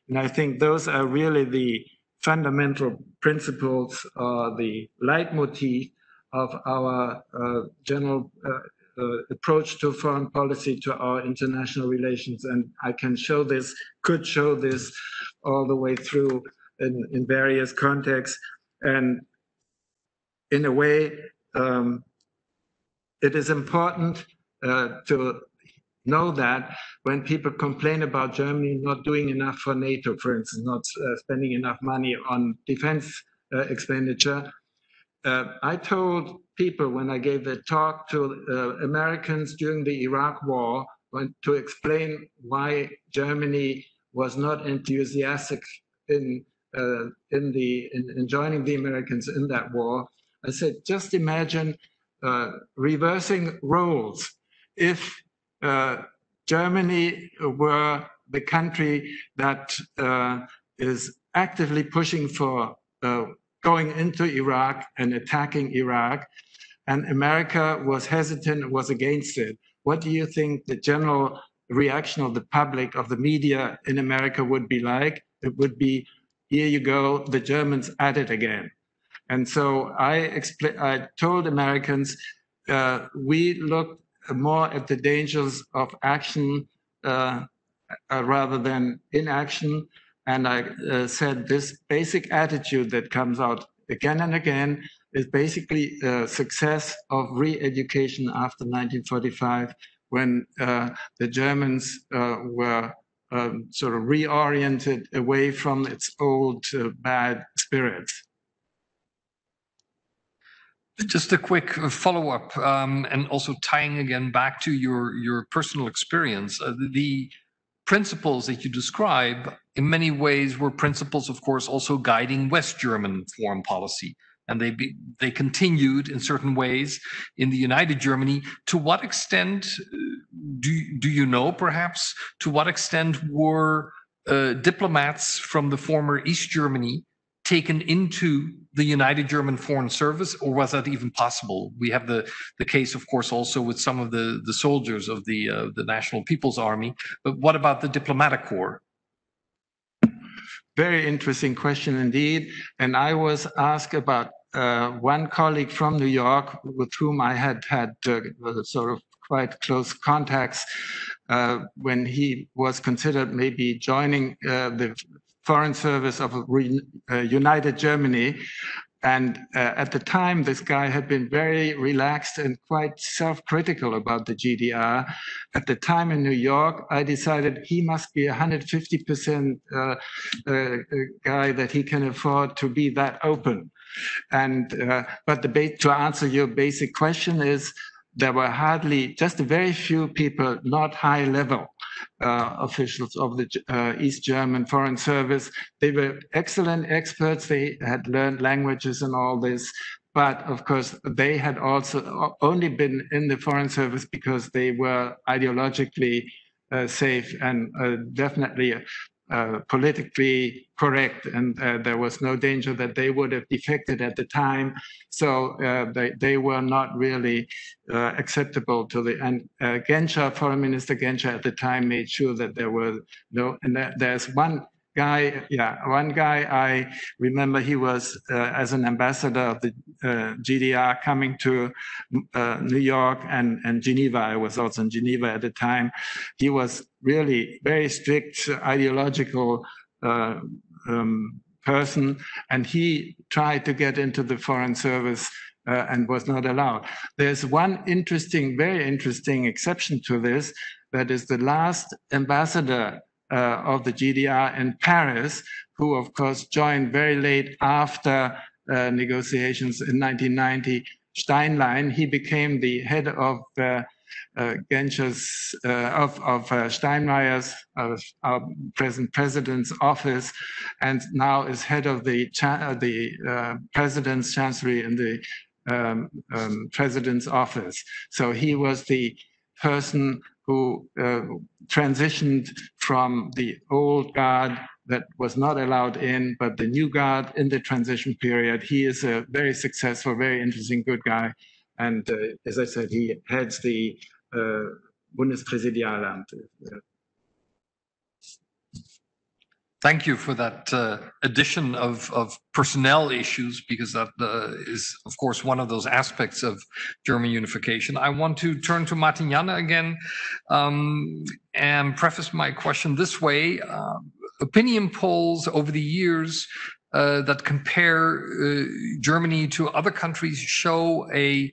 And I think those are really the fundamental principles, the leitmotif of our general approach to foreign policy, to our international relations. And I can show this, could show this all the way through in various contexts. And in a way, it is important to know that when people complain about Germany not doing enough for NATO, for instance, not spending enough money on defense expenditure, I told people when I gave a talk to Americans during the Iraq War to explain why Germany was not enthusiastic in joining the Americans in that war. I said, just imagine reversing roles. If Germany were the country that is actively pushing for going into Iraq and attacking Iraq, and America was hesitant, was against it, what do you think the general reaction of the public, of the media in America would be like? It would be, here you go, the Germans at it again. And so I told Americans, we looked more at the dangers of action rather than inaction. And I said this basic attitude that comes out again and again is basically success of re-education after 1945, when the Germans were sort of reoriented away from its old bad spirits. Just a quick follow-up, and also tying again back to your personal experience. The principles that you describe in many ways were principles, of course, also guiding West German foreign policy. And they continued in certain ways in the United Germany. To what extent do you know perhaps to what extent were diplomats from the former East Germany taken into the United German Foreign Service, or was that even possible? We have the case, of course, also with some of the soldiers of the National People's Army, but what about the diplomatic corps? Very interesting question indeed. And I was asked about one colleague from New York with whom I had sort of quite close contacts when he was considered maybe joining the Foreign Service of United Germany. And at the time, this guy had been very relaxed and quite self-critical about the GDR. At the time in New York, I decided he must be 150% guy that he can afford to be that open. And but to answer your basic question is, there were hardly, just a very few people, not high level officials of the East German Foreign Service. They were excellent experts. They had learned languages and all this. But of course, they had also only been in the Foreign Service because they were ideologically safe and definitely politically correct, and there was no danger that they would have defected at the time. So they were not really acceptable to the, and Genscher, Foreign Minister Genscher at the time made sure that there were no, and there's one guy I remember, he was as an ambassador of the GDR coming to New York and Geneva. I was also in Geneva at the time. He was really very strict ideological person, and he tried to get into the Foreign Service and was not allowed. There's one interesting, very interesting exception to this, that is the last ambassador of the GDR in Paris, who of course joined very late after negotiations in 1990, Steinlein. He became the head of Genscher's, of Steinmeier's, present president's office, and now is head of the president's chancellery in the president's office. So he was the person who transitioned from the old guard that was not allowed in, but the new guard in the transition period. He is a very successful, very interesting, good guy. And as I said, he heads the Bundespräsidialamt. Thank you for that addition of personnel issues, because that is, of course, one of those aspects of German unification. I want to turn to Martin Janne again and preface my question this way. Opinion polls over the years that compare Germany to other countries show a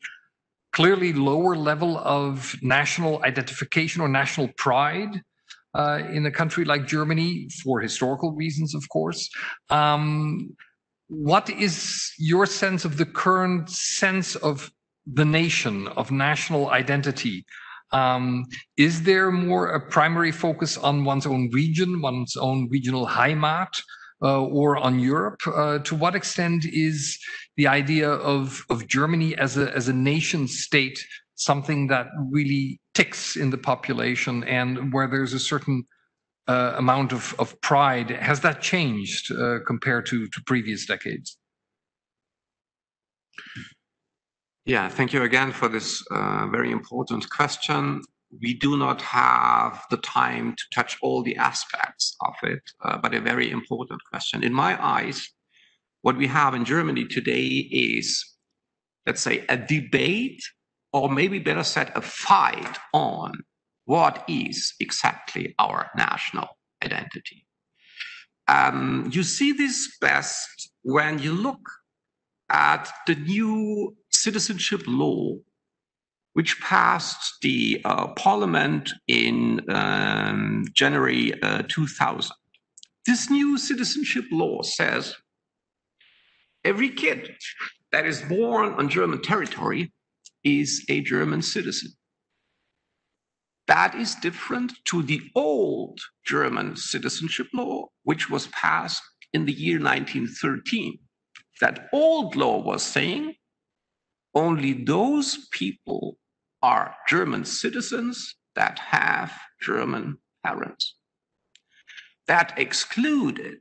clearly lower level of national identification or national pride in a country like Germany, for historical reasons, of course. What is your sense of the current sense of the nation, of national identity? Is there more a primary focus on one's own region, one's own regional Heimat, or on Europe? To what extent is the idea of Germany as a nation state something that really ticks in the population, and where there's a certain amount of pride? Has that changed compared to previous decades? Yeah, thank you again for this very important question. We do not have the time to touch all the aspects of it, but a very important question. In my eyes, what we have in Germany today is, let's say, a debate, or maybe better said, a fight on what is exactly our national identity. You see this best when you look at the new citizenship law, which passed the parliament in January 2000. This new citizenship law says every kid that is born on German territory is a German citizen. That is different to the old German citizenship law, which was passed in the year 1913. That old law was saying only those people are German citizens that have German parents. That excluded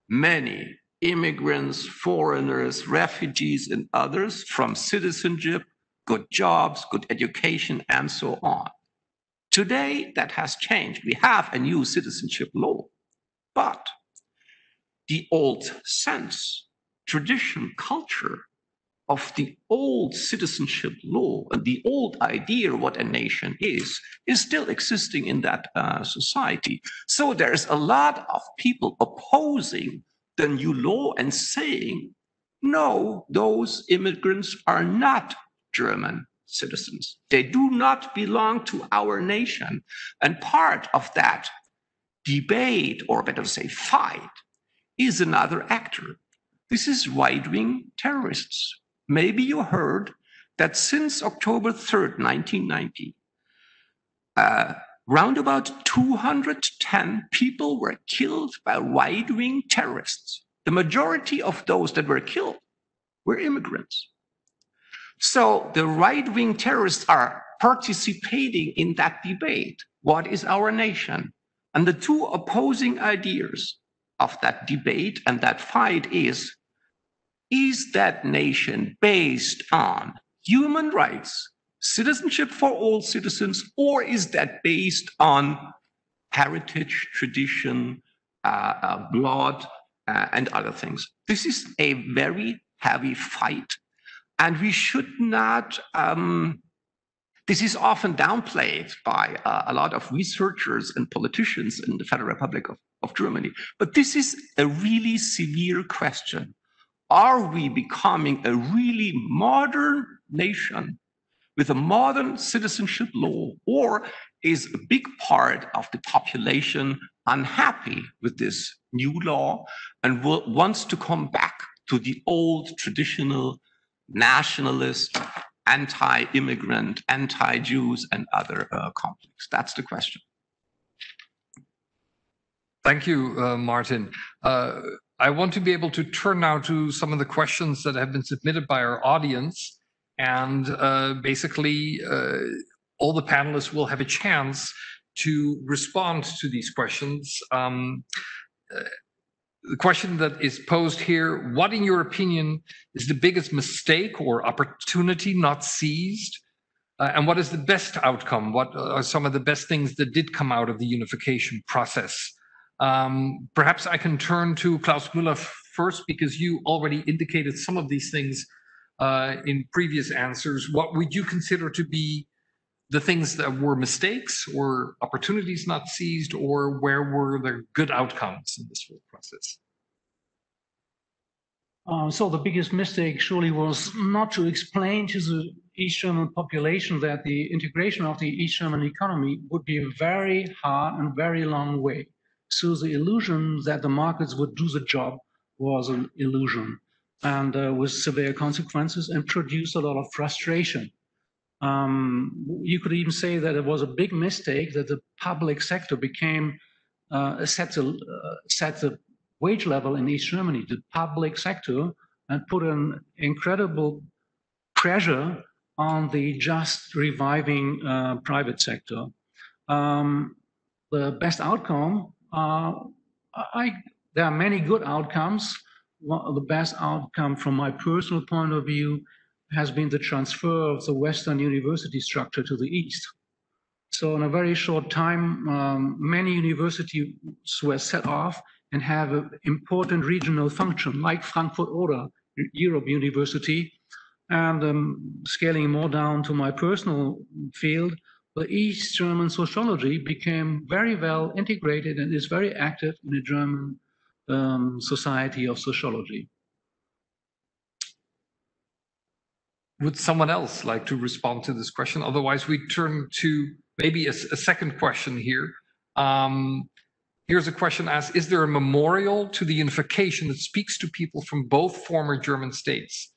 many immigrants, foreigners, refugees, and others from citizenship, good jobs, good education, and so on. Today, that has changed. We have a new citizenship law, but the old sense, tradition, culture of the old citizenship law and the old idea of what a nation is still existing in that society. So there's a lot of people opposing the new law and saying, no, those immigrants are not German citizens. They do not belong to our nation. And part of that debate, or better to say fight, is another actor. This is right-wing terrorists. Maybe you heard that since October 3rd, 1990, round about 210 people were killed by right-wing terrorists. The majority of those that were killed were immigrants. So the right-wing terrorists are participating in that debate. What is our nation? And the two opposing ideas of that debate and that fight is that nation based on human rights, citizenship for all citizens, or is that based on heritage, tradition, blood, and other things? This is a very heavy fight, and we should not, this is often downplayed by a lot of researchers and politicians in the Federal Republic of Germany, but this is a really severe question. Are we becoming a really modern nation with a modern citizenship law, or is a big part of the population unhappy with this new law and wants to come back to the old traditional nationalist, anti-immigrant, anti-Jews, and other conflicts? That's the question. Thank you, Martin. I want to be able to turn now to some of the questions that have been submitted by our audience, and basically all the panelists will have a chance to respond to these questions. The question that is posed here: what, in your opinion, is the biggest mistake or opportunity not seized? And what is the best outcome? What are some of the best things that did come out of the unification process? Perhaps I can turn to Klaus Pillar first, because you already indicated some of these things in previous answers. What would you consider to be the things that were mistakes or opportunities not seized, or where were there good outcomes in this whole process? So the biggest mistake surely was not to explain to the East German population that the integration of the East German economy would be a very hard and very long way. So the illusion that the markets would do the job was an illusion, and with severe consequences, and produced a lot of frustration. You could even say that it was a big mistake that the public sector became set the wage level in East Germany, the public sector, and put an incredible pressure on the just reviving private sector. The best outcome, there are many good outcomes. The best outcome from my personal point of view has been the transfer of the Western university structure to the East. So in a very short time, many universities were set off and have an important regional function, like Frankfurt Oder, Europe University. And scaling more down to my personal field, the East German sociology became very well integrated and is very active in the German society of sociology. Would someone else like to respond to this question? Otherwise, we turn to maybe a second question here. Here's a question asked: is there a memorial to the unification that speaks to people from both former German states?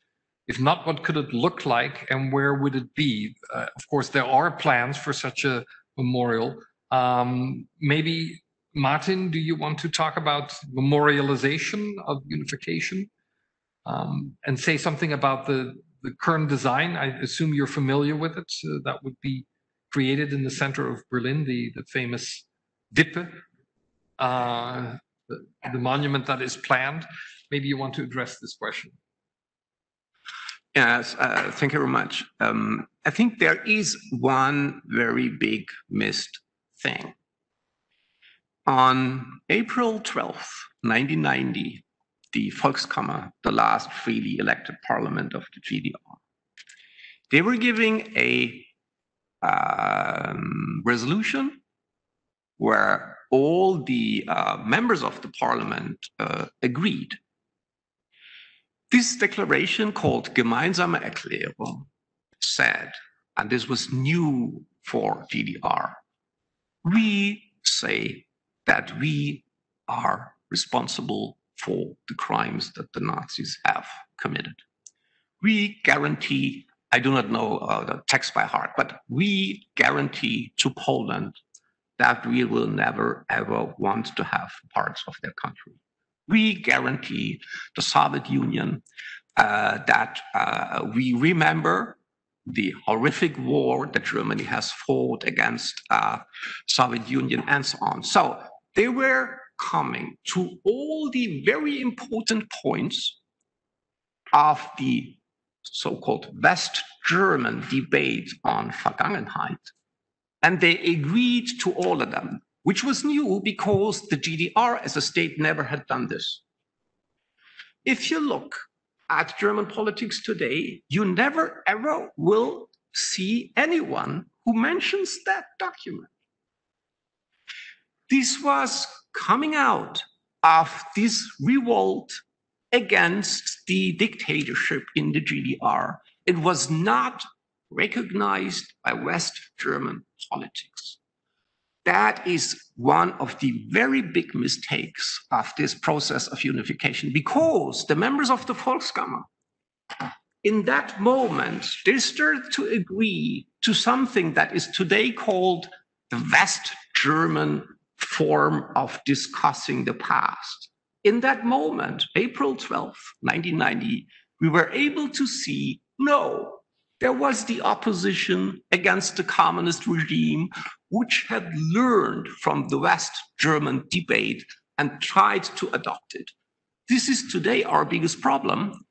If not, what could it look like, and where would it be? Of course, there are plans for such a memorial. Maybe, Martin, do you want to talk about memorialization of unification and say something about the current design? I assume you're familiar with it. So that would be created in the center of Berlin, the famous Wippe, the monument that is planned. Maybe you want to address this question. Yes, thank you very much. I think there is one very big missed thing. On April 12th, 1990, the Volkskammer, the last freely elected parliament of the GDR, they were giving a resolution where all the members of the parliament agreed. This declaration, called Gemeinsame Erklärung, said, and this was new for GDR, we say that we are responsible for the crimes that the Nazis have committed. We guarantee, I do not know the text by heart, but we guarantee to Poland that we will never ever want to have parts of their country. We guarantee the Soviet Union that we remember the horrific war that Germany has fought against Soviet Union and so on. So they were coming to all the very important points of the so-called West German debate on Vergangenheit, and they agreed to all of them, which was new because the GDR as a state never had done this. If you look at German politics today, you never ever will see anyone who mentions that document. This was coming out of this revolt against the dictatorship in the GDR. It was not recognized by West German politics. That is one of the very big mistakes of this process of unification, because the members of the Volkskammer, in that moment, they started to agree to something that is today called the West German form of discussing the past. In that moment, April 12th, 1990, we were able to see, no, there was the opposition against the communist regime, which had learned from the West German debate and tried to adopt it. This is today our biggest problem,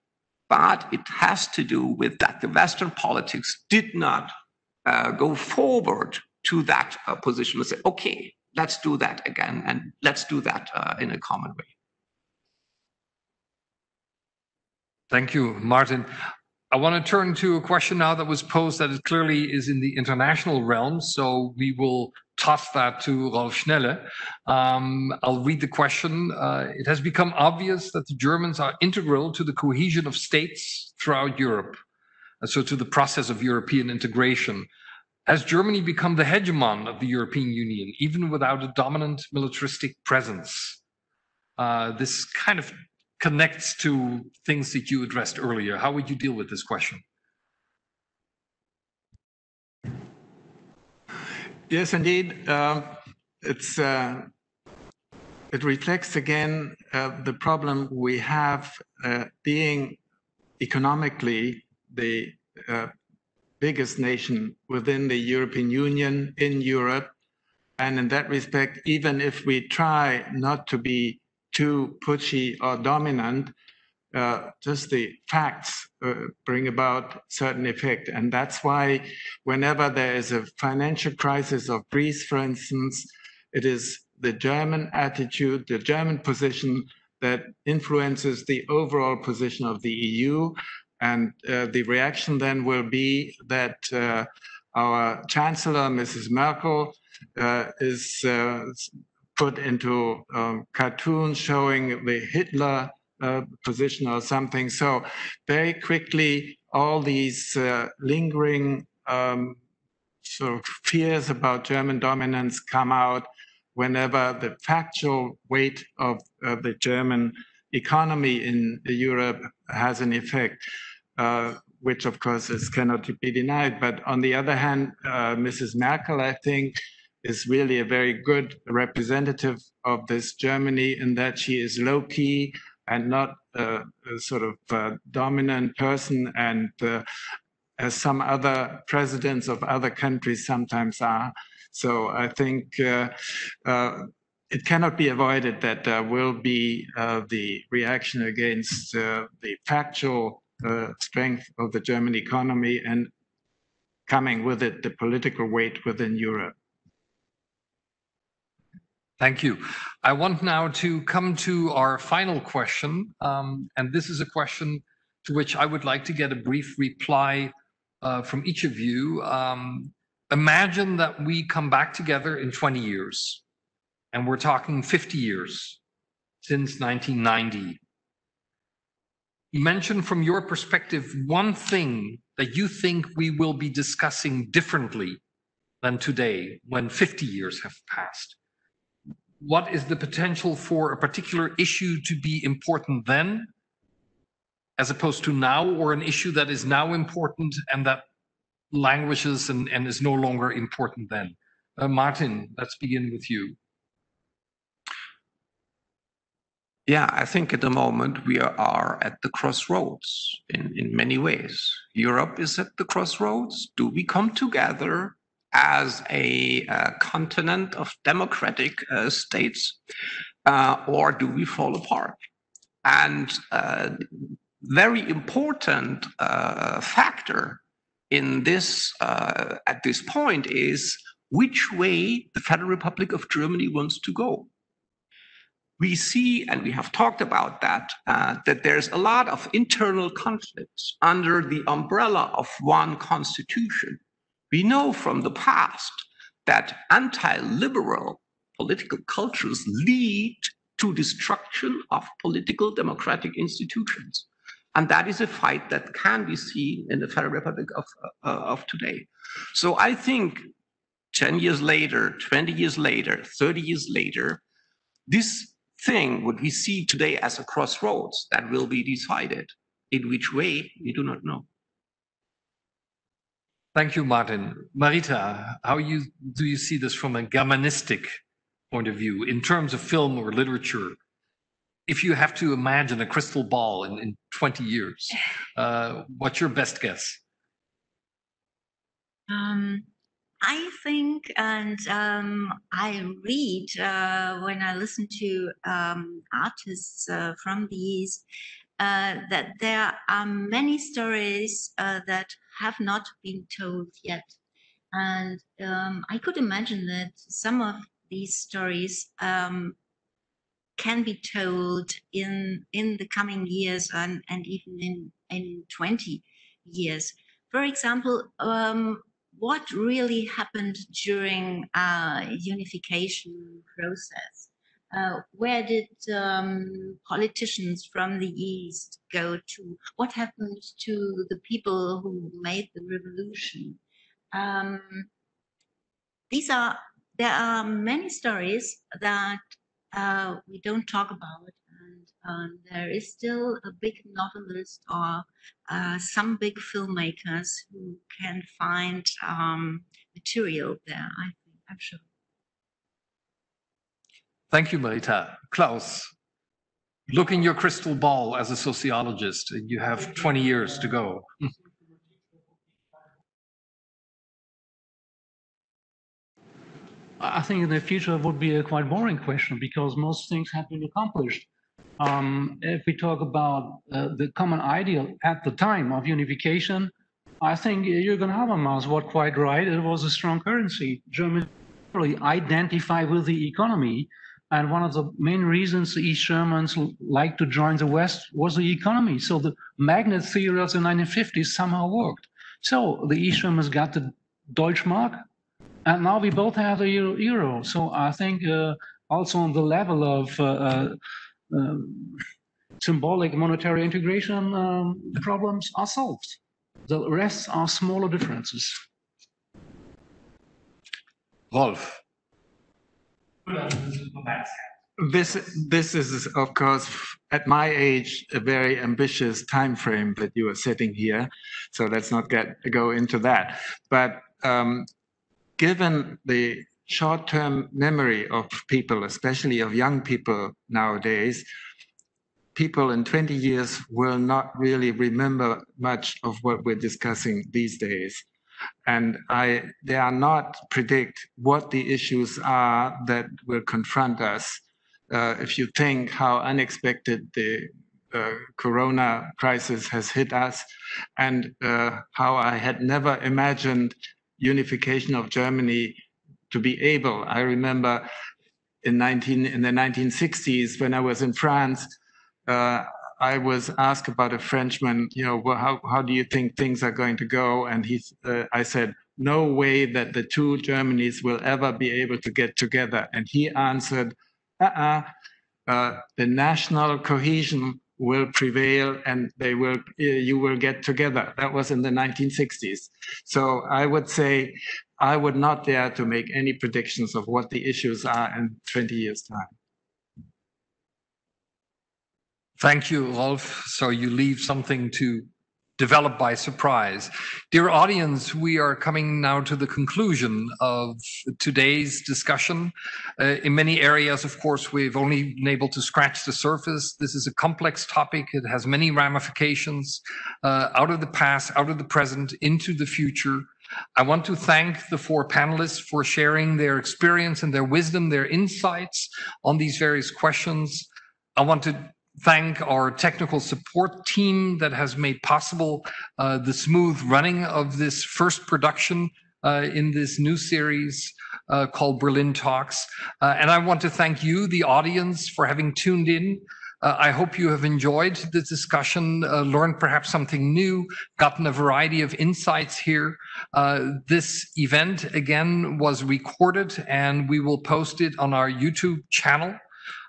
but it has to do with that the Western politics did not go forward to that position and say, okay, let's do that again, and let's do that in a common way. Thank you, Martin. I want to turn to a question now that was posed that it clearly is in the international realm, so we will toss that to Rolf Schnelle. I'll read the question. It has become obvious that the Germans are integral to the cohesion of states throughout Europe, so to the process of European integration. Has Germany become the hegemon of the European Union, even without a dominant militaristic presence? This kind of connects to things that you addressed earlier. How would you deal with this question? Yes, indeed. It reflects again the problem we have being economically the biggest nation within the European Union in Europe. And in that respect, even if we try not to be too pushy or dominant, just the facts bring about certain effect. And that's why whenever there is a financial crisis of Greece, for instance, it is the German attitude, the German position that influences the overall position of the EU. And the reaction then will be that our Chancellor, Mrs. Merkel, is put into cartoons showing the Hitler position or something. So very quickly, all these lingering sort of fears about German dominance come out whenever the factual weight of the German economy in Europe has an effect, which of course cannot be denied. But on the other hand, Mrs. Merkel, I think, is really a very good representative of this Germany in that she is low-key and not a sort of dominant person, and as some other presidents of other countries sometimes are. So I think it cannot be avoided that there will be the reaction against the factual strength of the German economy and coming with it the political weight within Europe. Thank you. I want now to come to our final question, and this is a question to which I would like to get a brief reply from each of you. Imagine that we come back together in 20 years, and we're talking 50 years since 1990. Mention from your perspective one thing that you think we will be discussing differently than today when 50 years have passed. What is the potential for a particular issue to be important then, as opposed to now, or an issue that is now important and that languishes and is no longer important then? Martin, let's begin with you. Yeah, I think at the moment we are at the crossroads in many ways. Europe is at the crossroads. Do we come together as a continent of democratic states, or do we fall apart? And very important factor in this at this point is which way the Federal Republic of Germany wants to go. We see, and we have talked about that, that there's a lot of internal conflicts under the umbrella of one constitution. We know from the past that anti-liberal political cultures lead to destruction of political democratic institutions. And that is a fight that can be seen in the Federal Republic of today. So I think 10 years later, 20 years later, 30 years later, this thing, what we see today as a crossroads, that will be decided. In which way, we do not know. Thank you, Martin. Marita, how do you see this from a Germanistic point of view in terms of film or literature? If you have to imagine a crystal ball in 20 years, what's your best guess? I think, and I read when I listen to artists from the East, that there are many stories that have not been told yet. And I could imagine that some of these stories can be told in the coming years and even in 20 years. For example, what really happened during unification process? Where did politicians from the East go to? What happened to the people who made the revolution? There are many stories that we don't talk about, and there is still a big novelist or some big filmmakers who can find material there, I'm sure. Thank you, Marita. Klaus, look in your crystal ball as a sociologist. You have 20 years to go. I think in the future it would be a quite boring question because most things have been accomplished. If we talk about the common ideal at the time of unification, I think Jürgen Habermas was quite right. It was a strong currency. Germany really identify with the economy. And one of the main reasons the East Germans liked to join the West was the economy. So the magnet theory of the 1950s somehow worked. So the East Germans got the Deutschmark, and now we both have the euro. So I think also on the level of symbolic monetary integration, problems are solved. The rest are smaller differences. Rolf. This is, of course, at my age, a very ambitious time frame that you are setting here. So let's not go into that. But given the short-term memory of people, especially of young people nowadays, people in 20 years will not really remember much of what we're discussing these days. And I dare not predict what the issues are that will confront us. If you think how unexpected the Corona crisis has hit us, and how I had never imagined unification of Germany to be able. I remember in the 1960s when I was in France, I was asked about a Frenchman, how do you think things are going to go? And I said, no way that the two Germanys will ever be able to get together. And he answered, the national cohesion will prevail and you will get together. That was in the 1960s. So I would say, I would not dare to make any predictions of what the issues are in 20 years' time. Thank you, Rolf. So you leave something to develop by surprise. Dear audience, we are coming now to the conclusion of today's discussion. In many areas, of course, we've only been able to scratch the surface. This is a complex topic. It has many ramifications out of the past, out of the present, into the future. I want to thank the four panelists for sharing their experience and their wisdom, their insights on these various questions. I want to thank our technical support team that has made possible the smooth running of this first production in this new series called Berlin Talks. And I want to thank you, the audience, for having tuned in. I hope you have enjoyed the discussion, learned perhaps something new, gotten a variety of insights here. This event, again, was recorded and we will post it on our YouTube channel.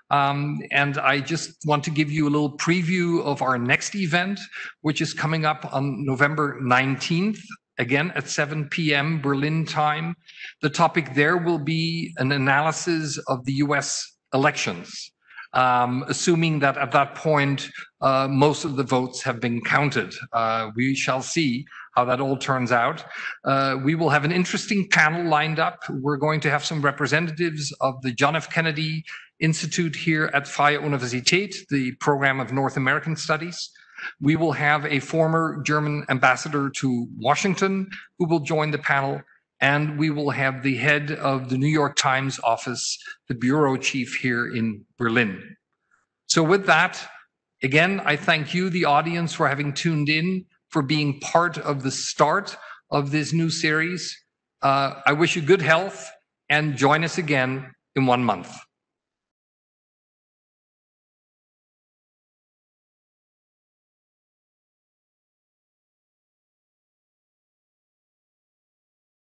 And I just want to give you a little preview of our next event, which is coming up on November 19th, again at 7 p.m. Berlin time. The topic there will be an analysis of the US elections, assuming that at that point, most of the votes have been counted. We shall see how that all turns out. We will have an interesting panel lined up. We're going to have some representatives of the John F. Kennedy Institute here at Freie Universität, the program of North American Studies. We will have a former German ambassador to Washington who will join the panel, and we will have the head of the New York Times office, the bureau chief here in Berlin. So with that, again, I thank you, the audience, for having tuned in, for being part of the start of this new series. I wish you good health and join us again in 1 month.